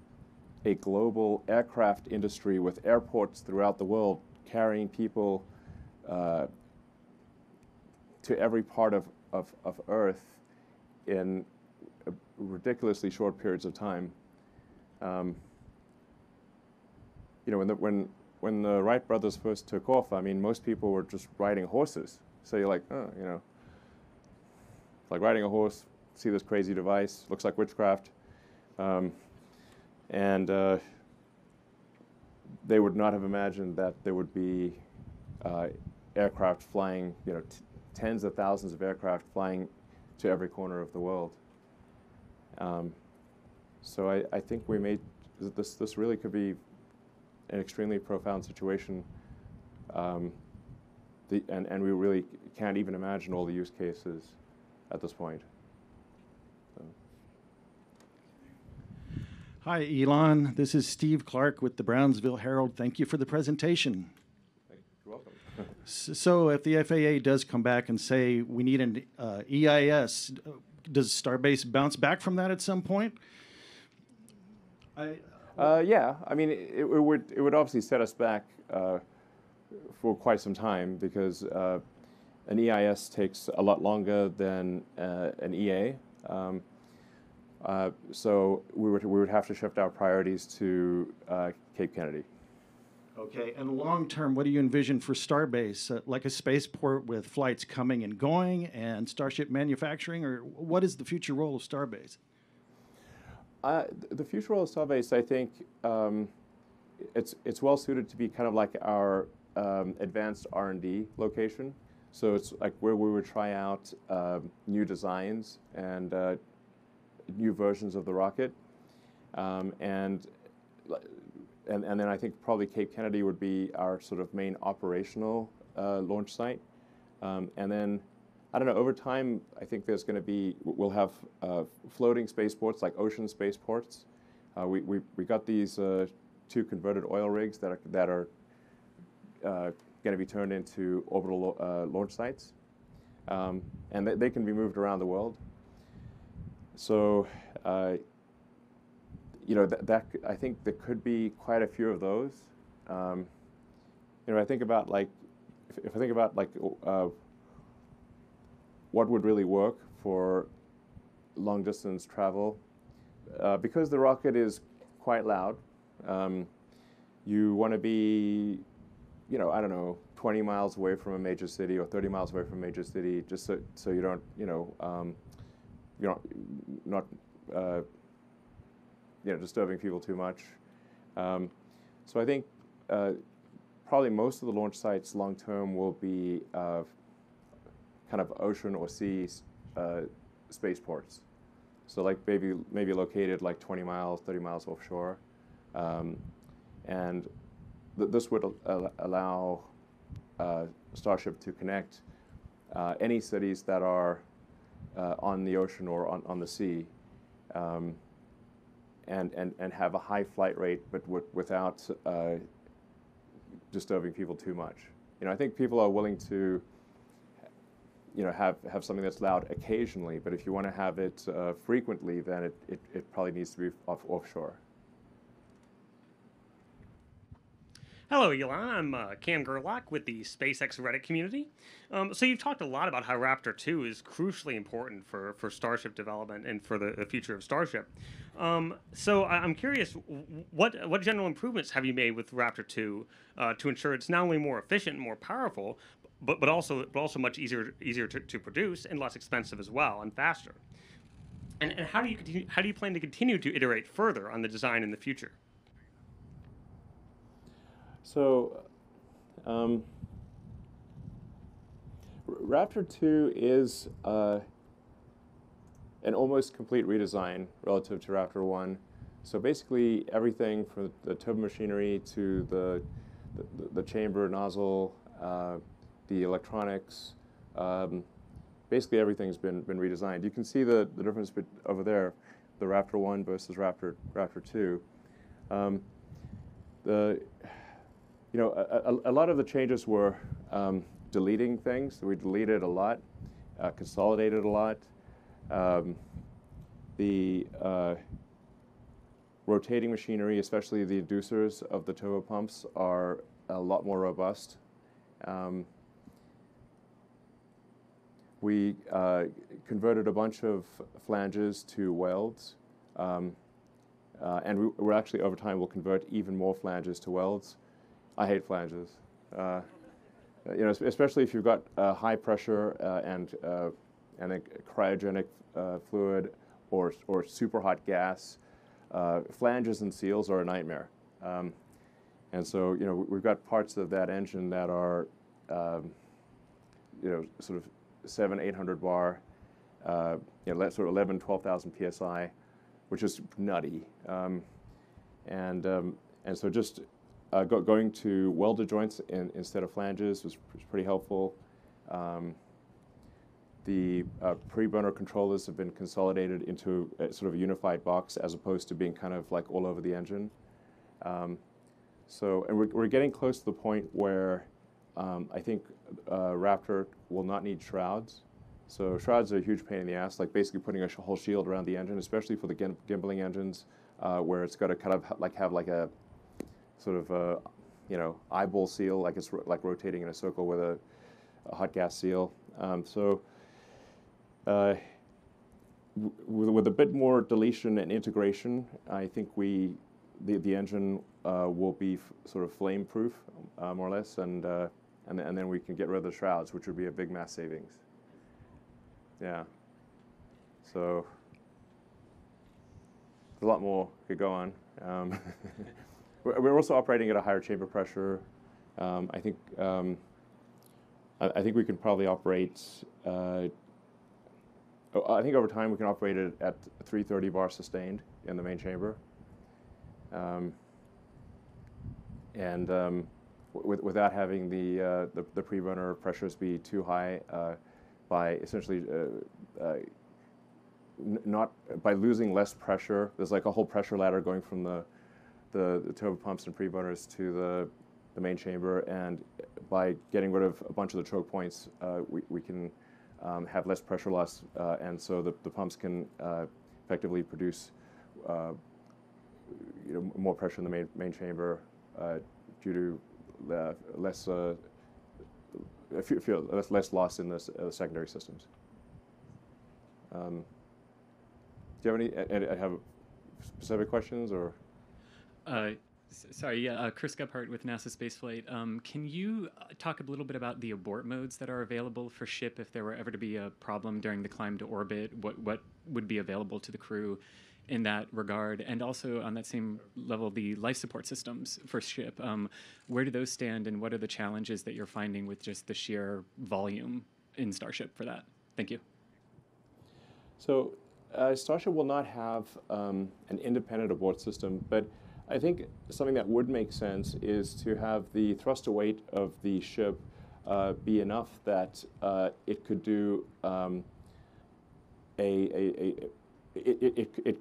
a global aircraft industry with airports throughout the world carrying people to every part of Earth in ridiculously short periods of time. When the Wright brothers first took off, I mean, most people were just riding horses. So you're like, oh, like riding a horse, see this crazy device, looks like witchcraft. And they would not have imagined that there would be aircraft flying, tens of thousands of aircraft flying to every corner of the world. So I think we made this really could be an extremely profound situation, and we really can't even imagine all the use cases at this point. So. Hi, Elon. This is Steve Clark with the Brownsville Herald. Thank you for the presentation. You're welcome. So if the FAA does come back and say we need an EIS, does Starbase bounce back from that at some point? Yeah, I mean, it would obviously set us back for quite some time because an EIS takes a lot longer than an EA. So we would have to shift our priorities to Cape Kennedy. Okay, and long term, what do you envision for Starbase? Like a spaceport with flights coming and going and Starship manufacturing, or what is the future role of Starbase? The future role of Starbase, I think, it's well suited to be kind of like our advanced R&D location. So it's like where we would try out new designs and new versions of the rocket, and then I think probably Cape Kennedy would be our sort of main operational launch site, and then. I don't know, over time, I think we'll have floating spaceports, like ocean spaceports. We got these 2 converted oil rigs that are going to be turned into orbital launch sites. And they can be moved around the world. So, I think there could be quite a few of those. I think about if I think about what would really work for long-distance travel. Because the rocket is quite loud, you want to be, I don't know, 20 miles away from a major city or 30 miles away from a major city, just so you don't, you're not disturbing people too much. So I think probably most of the launch sites long-term will be kind of ocean or sea spaceports. So like maybe located like 20 miles, 30 miles offshore. And this would allow Starship to connect any cities that are on the ocean or on the sea, and have a high flight rate, but without disturbing people too much. I think people are willing to have something that's loud occasionally, but if you want to have it frequently, then it probably needs to be offshore. Hello, Elon. I'm Cam Gerlach with the SpaceX Reddit community. So you've talked a lot about how Raptor 2 is crucially important for Starship development and for the future of Starship. So I'm curious, what general improvements have you made with Raptor 2 to ensure it's not only more efficient and more powerful, but also much easier to produce and less expensive as well and faster? And how do you plan to continue to iterate further on the design in the future? So, Raptor 2 is an almost complete redesign relative to Raptor 1. So basically, everything from the turbomachinery to the chamber nozzle, the electronics, basically everything's been redesigned. You can see the difference over there, the Raptor 1 versus Raptor 2. A lot of the changes were deleting things. We deleted a lot, consolidated a lot. The rotating machinery, especially the inducers of the turbopumps, are a lot more robust. we converted a bunch of flanges to welds, and we're actually over time will convert even more flanges to welds. I hate flanges, especially if you've got high pressure and a cryogenic fluid or super hot gas. Flanges and seals are a nightmare, and so we've got parts of that engine that are sort of 700-800 bar, sort of 11, 12,000 psi, which is nutty, and so just going to welded joints instead of flanges was pretty helpful. The pre-burner controllers have been consolidated into a sort of a unified box as opposed to being kind of like all over the engine. And we're getting close to the point where I think Raptor will not need shrouds. So shrouds are a huge pain in the ass, like basically putting a whole shield around the engine, especially for the gimbaling engines, where it's got to kind of have like a sort of eyeball seal, like it's like rotating in a circle with a hot gas seal. With a bit more deletion and integration, I think the engine will be sort of flame proof, more or less, and then we can get rid of the shrouds, which would be a big mass savings. Yeah. So a lot more could go on. We're also operating at a higher chamber pressure. I think we can probably operate. I think over time we can operate it at 330 bar sustained in the main chamber, without having the pre-burner pressures be too high, by essentially not by losing less pressure. There's like a whole pressure ladder going from the turbo pumps and pre-burners to the main chamber, and by getting rid of a bunch of the choke points, we can have less pressure loss, and so the pumps can effectively produce more pressure in the main chamber due to less loss in the secondary systems. Do you have any? Have specific questions or? Sorry, yeah, Chris Gephardt with NASA Spaceflight. Can you talk a little bit about the abort modes that are available for ship if there were ever to be a problem during the climb to orbit? What would be available to the crew in that regard? And also on that same level, the life support systems for ship. Where do those stand, and what are the challenges that you're finding with just the sheer volume in Starship for that? Thank you. So Starship will not have an independent abort system, but I think something that would make sense is to have the thruster weight of the ship be enough that it could do it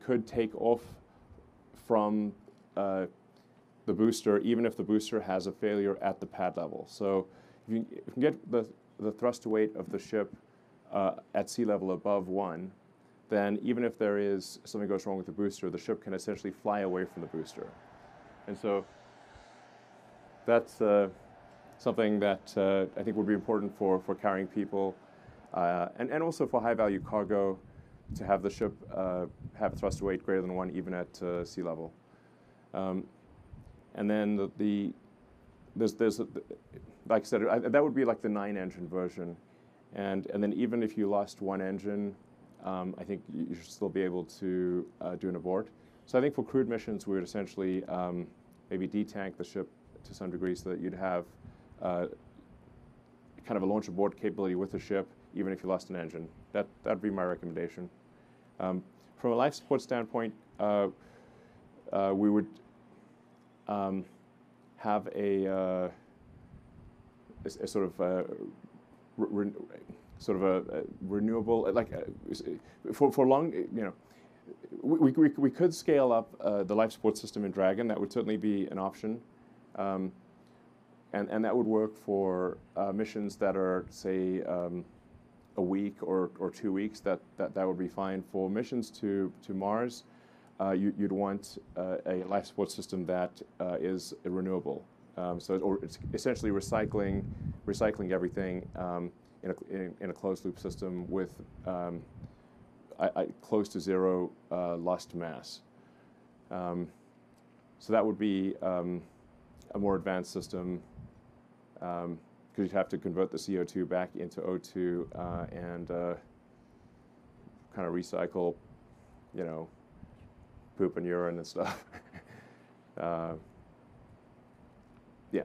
could take off from the booster, even if the booster has a failure at the pad level. So if you can get the thruster weight of the ship at sea level above 1, then even if there is something goes wrong with the booster, the ship can essentially fly away from the booster. And so that's something that I think would be important for carrying people, and also for high-value cargo, to have the ship have a thruster weight greater than 1 even at sea level. And then there's like I said, that would be like the 9-engine version. And then even if you lost one engine, I think you should still be able to do an abort. So I think for crewed missions, we would essentially maybe detank the ship to some degree so that you'd have kind of a launch abort capability with the ship, even if you lost an engine. That'd be my recommendation. From a life support standpoint, we would have a sort of a renewable, like for long, we could scale up the life support system in Dragon. That would certainly be an option, and that would work for missions that are, say, a week or 2 weeks. That would be fine. For missions to Mars, you'd want a life support system that is renewable. So it's essentially recycling everything in a closed loop system with close to zero loss to mass. So that would be a more advanced system, because you'd have to convert the CO2 back into O2 and kind of recycle, poop and urine and stuff. Yeah.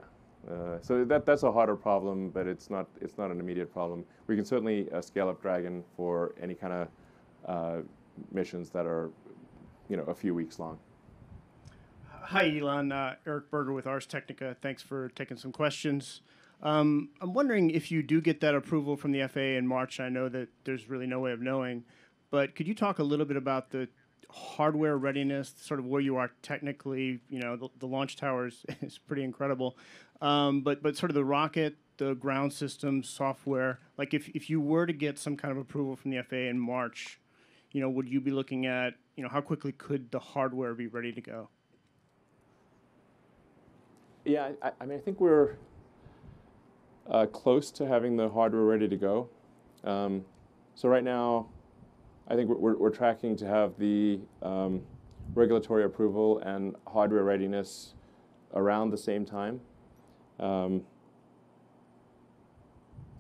So that's a harder problem, but it's not an immediate problem. We can certainly scale up Dragon for any kind of missions that are, a few weeks long. Hi, Elon. Eric Berger with Ars Technica. Thanks for taking some questions. I'm wondering if you do get that approval from the FAA in March. I know that there's really no way of knowing, but could you talk a little bit about the hardware readiness, sort of where you are technically? The launch tower is pretty incredible, but sort of the rocket, the ground systems, software. Like if you were to get some kind of approval from the FAA in March, would you be looking at, how quickly could the hardware be ready to go? Yeah, I mean, I think we're close to having the hardware ready to go. So right now, I think we're tracking to have the regulatory approval and hardware readiness around the same time.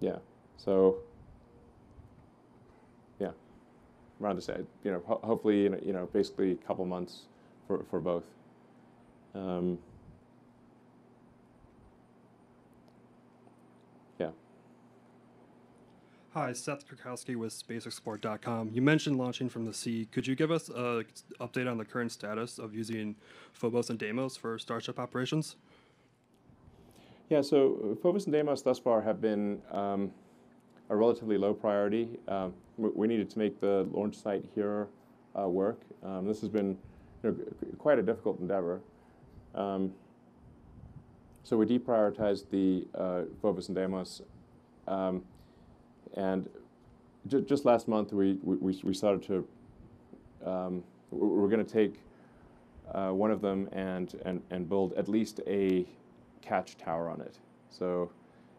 Yeah, so yeah, around the same. Hopefully, basically a couple months for both. Yeah. Hi, Seth Krakowski with SpaceXport.com. You mentioned launching from the sea. Could you give us an update on the current status of using Phobos and Deimos for Starship operations? Yeah, so Phobos and Deimos thus far have been a relatively low priority. We needed to make the launch site here work. This has been quite a difficult endeavor. So we deprioritized the Phobos and Deimos, and just last month we started to. We're going to take one of them and build at least a catch tower on it. So,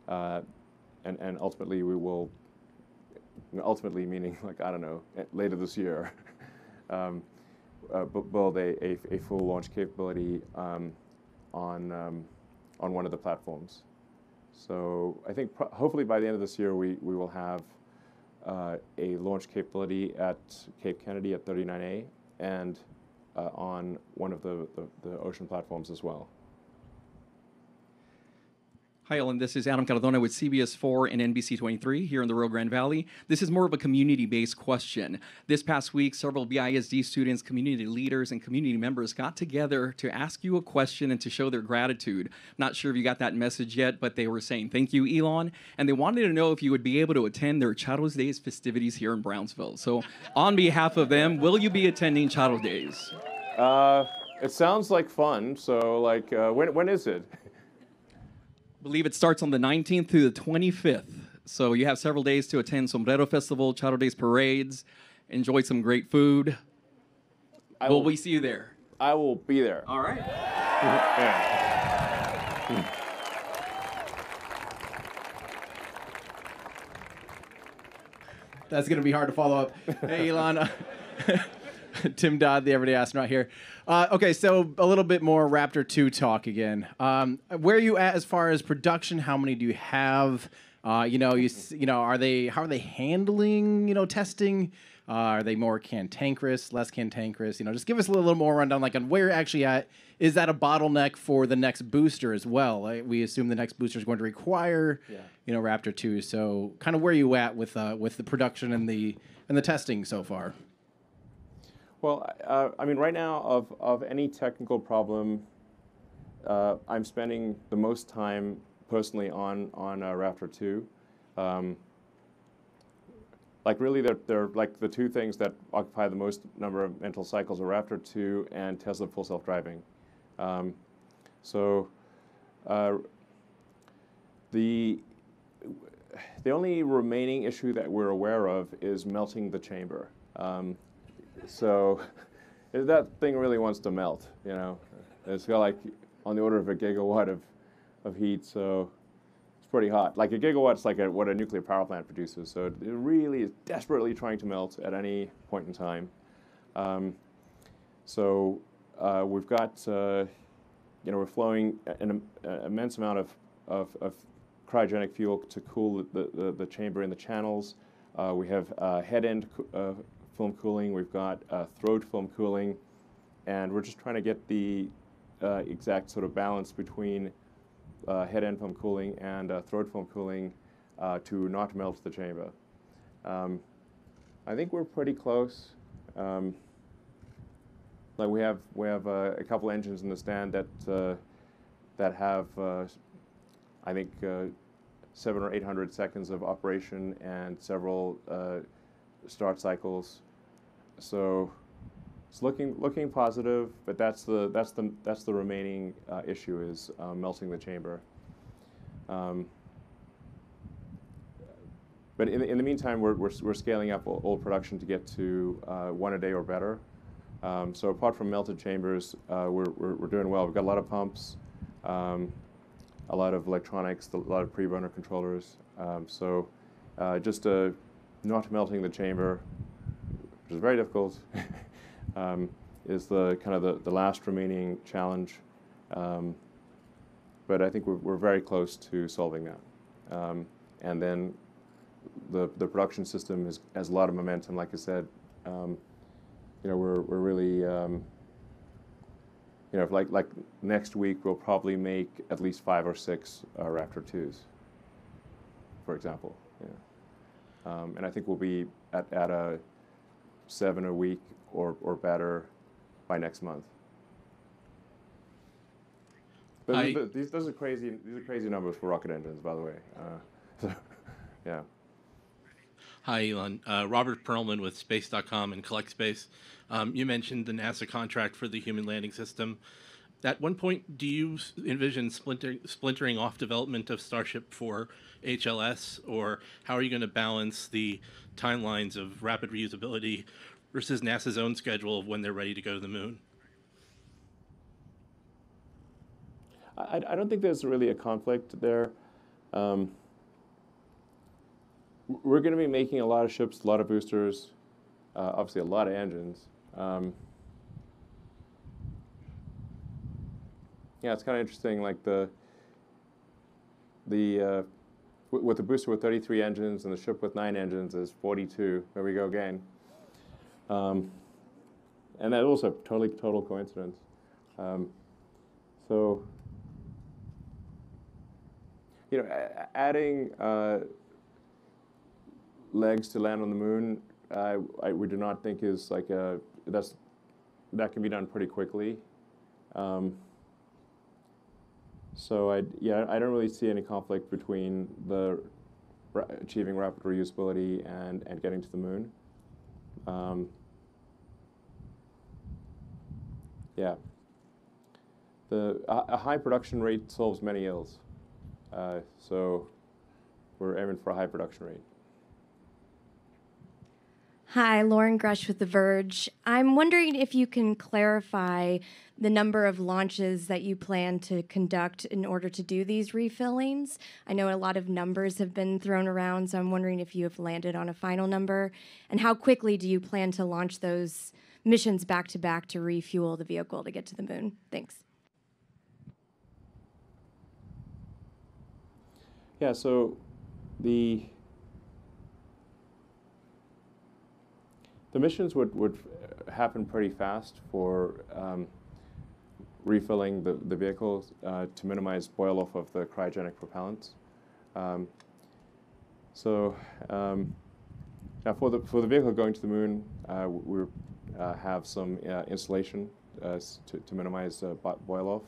and ultimately we will. Ultimately meaning later this year, build a full launch capability on one of the platforms. So I think hopefully by the end of this year we will have a launch capability at Cape Kennedy at 39A and on one of the ocean platforms as well. Hi, Ellen. This is Adam Cardona with CBS 4 and NBC 23 here in the Rio Grande Valley. This is more of a community-based question. This past week, several BISD students, community leaders, and community members got together to ask you a question and to show their gratitude. Not sure if you got that message yet, but they were saying thank you, Elon, and they wanted to know if you would be able to attend their Chatos Days festivities here in Brownsville. So on behalf of them, will you be attending Chatos Days? It sounds like fun. So when is it? I believe it starts on the 19th through the 25th. So you have several days to attend Sombrero Festival, Chato Days parades, enjoy some great food. Will we see you there? I will be there. All right. Yeah. That's going to be hard to follow up. Hey, Elon. Tim Dodd, the Everyday Astronaut here. Okay, so a little bit more Raptor 2 talk again. Where are you at as far as production? How many do you have? Are they handling testing? Are they more cantankerous, less cantankerous? Just give us a little more rundown, on where you're actually at. Is that a bottleneck for the next booster as well? We assume the next booster is going to require, Raptor 2. So, kind of where are you at with the production and the testing so far? Well, I mean, right now, of any technical problem, I'm spending the most time personally on Raptor 2. Really, they're like the two things that occupy the most number of mental cycles are Raptor 2 and Tesla Full Self-Driving. The only remaining issue that we're aware of is melting the chamber. So if that thing really wants to melt, it's got on the order of a gigawatt of heat, so it's pretty hot. Like a gigawatt's like what a nuclear power plant produces. So it really is desperately trying to melt at any point in time. We've got, we're flowing an immense amount of cryogenic fuel to cool the chamber in the channels. We have head-end film cooling. We've got throat film cooling. And we're just trying to get the exact sort of balance between head-end film cooling and throat film cooling to not melt the chamber. I think we're pretty close. Like we have a couple engines in the stand that have I think 700 or 800 seconds of operation and several start cycles. So it's looking positive, but that's the remaining issue is melting the chamber. But in the meantime, we're scaling up old production to get to 1 a day or better. So apart from melted chambers, we're doing well. We've got a lot of pumps, a lot of electronics, a lot of pre-burner controllers. Just not melting the chamber, which is very difficult, is the kind of the last remaining challenge. But I think we're very close to solving that. And then the production system has a lot of momentum. Like I said, we're really, like next week we'll probably make at least 5 or 6 Raptor 2s, for example. Yeah. And I think we'll be at a 7 a week or better by next month. But those are crazy. These are crazy numbers for rocket engines, by the way. Yeah. Hi, Elon. Robert Perlman with Space.com and Collect Space. You mentioned the NASA contract for the human landing system. At one point, do you envision splintering off development of Starship for HLS, or how are you going to balance the timelines of rapid reusability versus NASA's own schedule of when they're ready to go to the moon? I don't think there's really a conflict there. We're going to be making a lot of ships, a lot of boosters, obviously a lot of engines. Yeah, it's kind of interesting. Like with the booster with 33 engines and the ship with 9 engines is 42. There we go again. And that also total coincidence. Adding legs to land on the moon, we do not think is like that can be done pretty quickly. I don't really see any conflict between achieving rapid reusability and getting to the moon. A high production rate solves many ills. So we're aiming for a high production rate. Hi, Lauren Grush with The Verge. I'm wondering if you can clarify the number of launches that you plan to conduct in order to do these refillings. I know a lot of numbers have been thrown around, so I'm wondering if you have landed on a final number. And how quickly do you plan to launch those missions back-to-back to refuel the vehicle to get to the moon? Thanks. Yeah, so the missions would happen pretty fast for refilling the vehicles to minimize boil-off of the cryogenic propellants. Now for the vehicle going to the moon, we have some installation to minimize boil-off.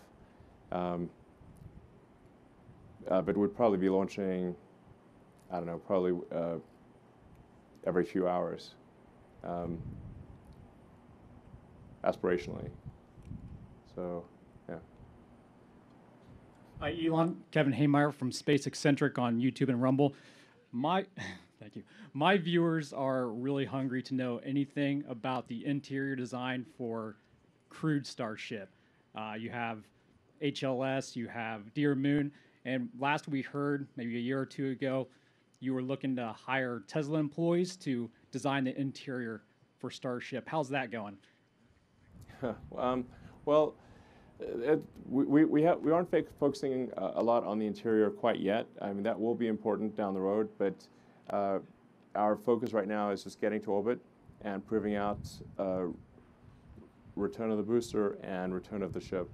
But we'd probably be launching, I don't know, probably every few hours. Aspirationally. So, yeah. Hi, Elon. Kevin Haymeyer from Space Eccentric on YouTube and Rumble. Thank you. My viewers are really hungry to know anything about the interior design for crewed Starship. You have HLS, you have Dear Moon. And last we heard, maybe a year or two ago, you were looking to hire Tesla employees to design the interior for Starship. How's that going? Well, we aren't focusing a lot on the interior quite yet. I mean, that will be important down the road, but our focus right now is just getting to orbit and proving out return of the booster and return of the ship.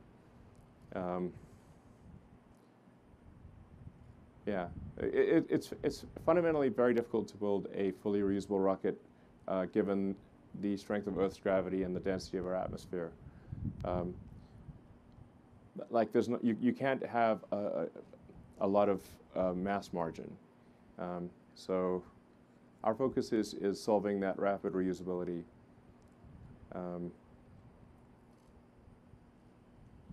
Yeah, it's fundamentally very difficult to build a fully reusable rocket given the strength of Earth's gravity and the density of our atmosphere. Like there's no, you can't have a lot of mass margin. So our focus is solving that rapid reusability.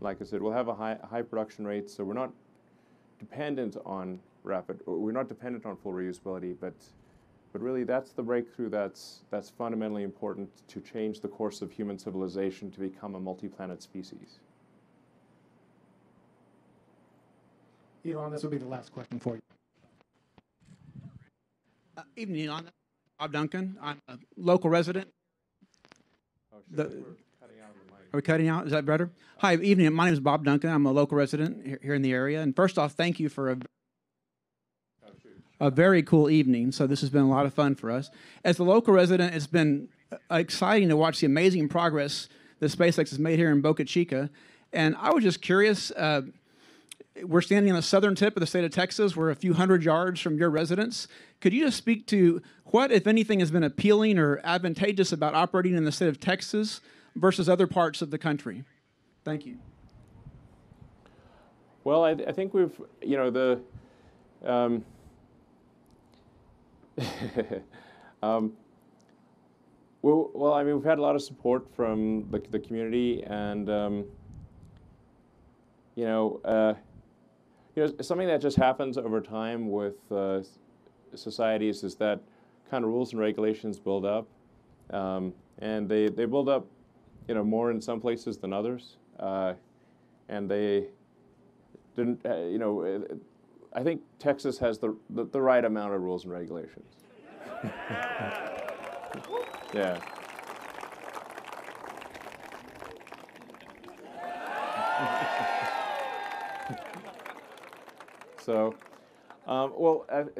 Like I said, we'll have a high production rate, so we're not dependent on we're not dependent on full reusability, but really that's the breakthrough that's fundamentally important to change the course of human civilization to become a multi-planet species. Elon, this will be the last question for you. Evening, Elon. Bob Duncan. I'm a local resident. Oh, sure. We're cutting out the mic. Are we cutting out? Is that better? Hi, evening. My name is Bob Duncan. I'm a local resident here in the area. And first off, thank you for a very cool evening. So this has been a lot of fun for us. As a local resident, it's been exciting to watch the amazing progress that SpaceX has made here in Boca Chica. And I was just curious, we're standing on the southern tip of the state of Texas. We're a few hundred yards from your residence. Could you just speak to what, if anything, has been appealing or advantageous about operating in the state of Texas versus other parts of the country? Thank you. Well, I think we've, you know, the well, I mean, we've had a lot of support from the community, and something that just happens over time with societies is that kind of rules and regulations build up, and they build up, more in some places than others, and they didn't, I think Texas has the right amount of rules and regulations. Yeah. So,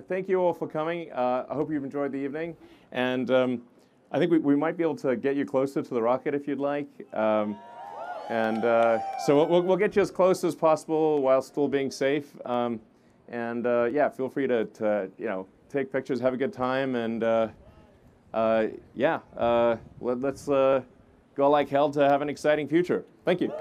thank you all for coming. I hope you've enjoyed the evening, and I think we might be able to get you closer to the rocket if you'd like. So we'll get you as close as possible while still being safe. Yeah, feel free to take pictures, have a good time, and let's go like hell to have an exciting future. Thank you.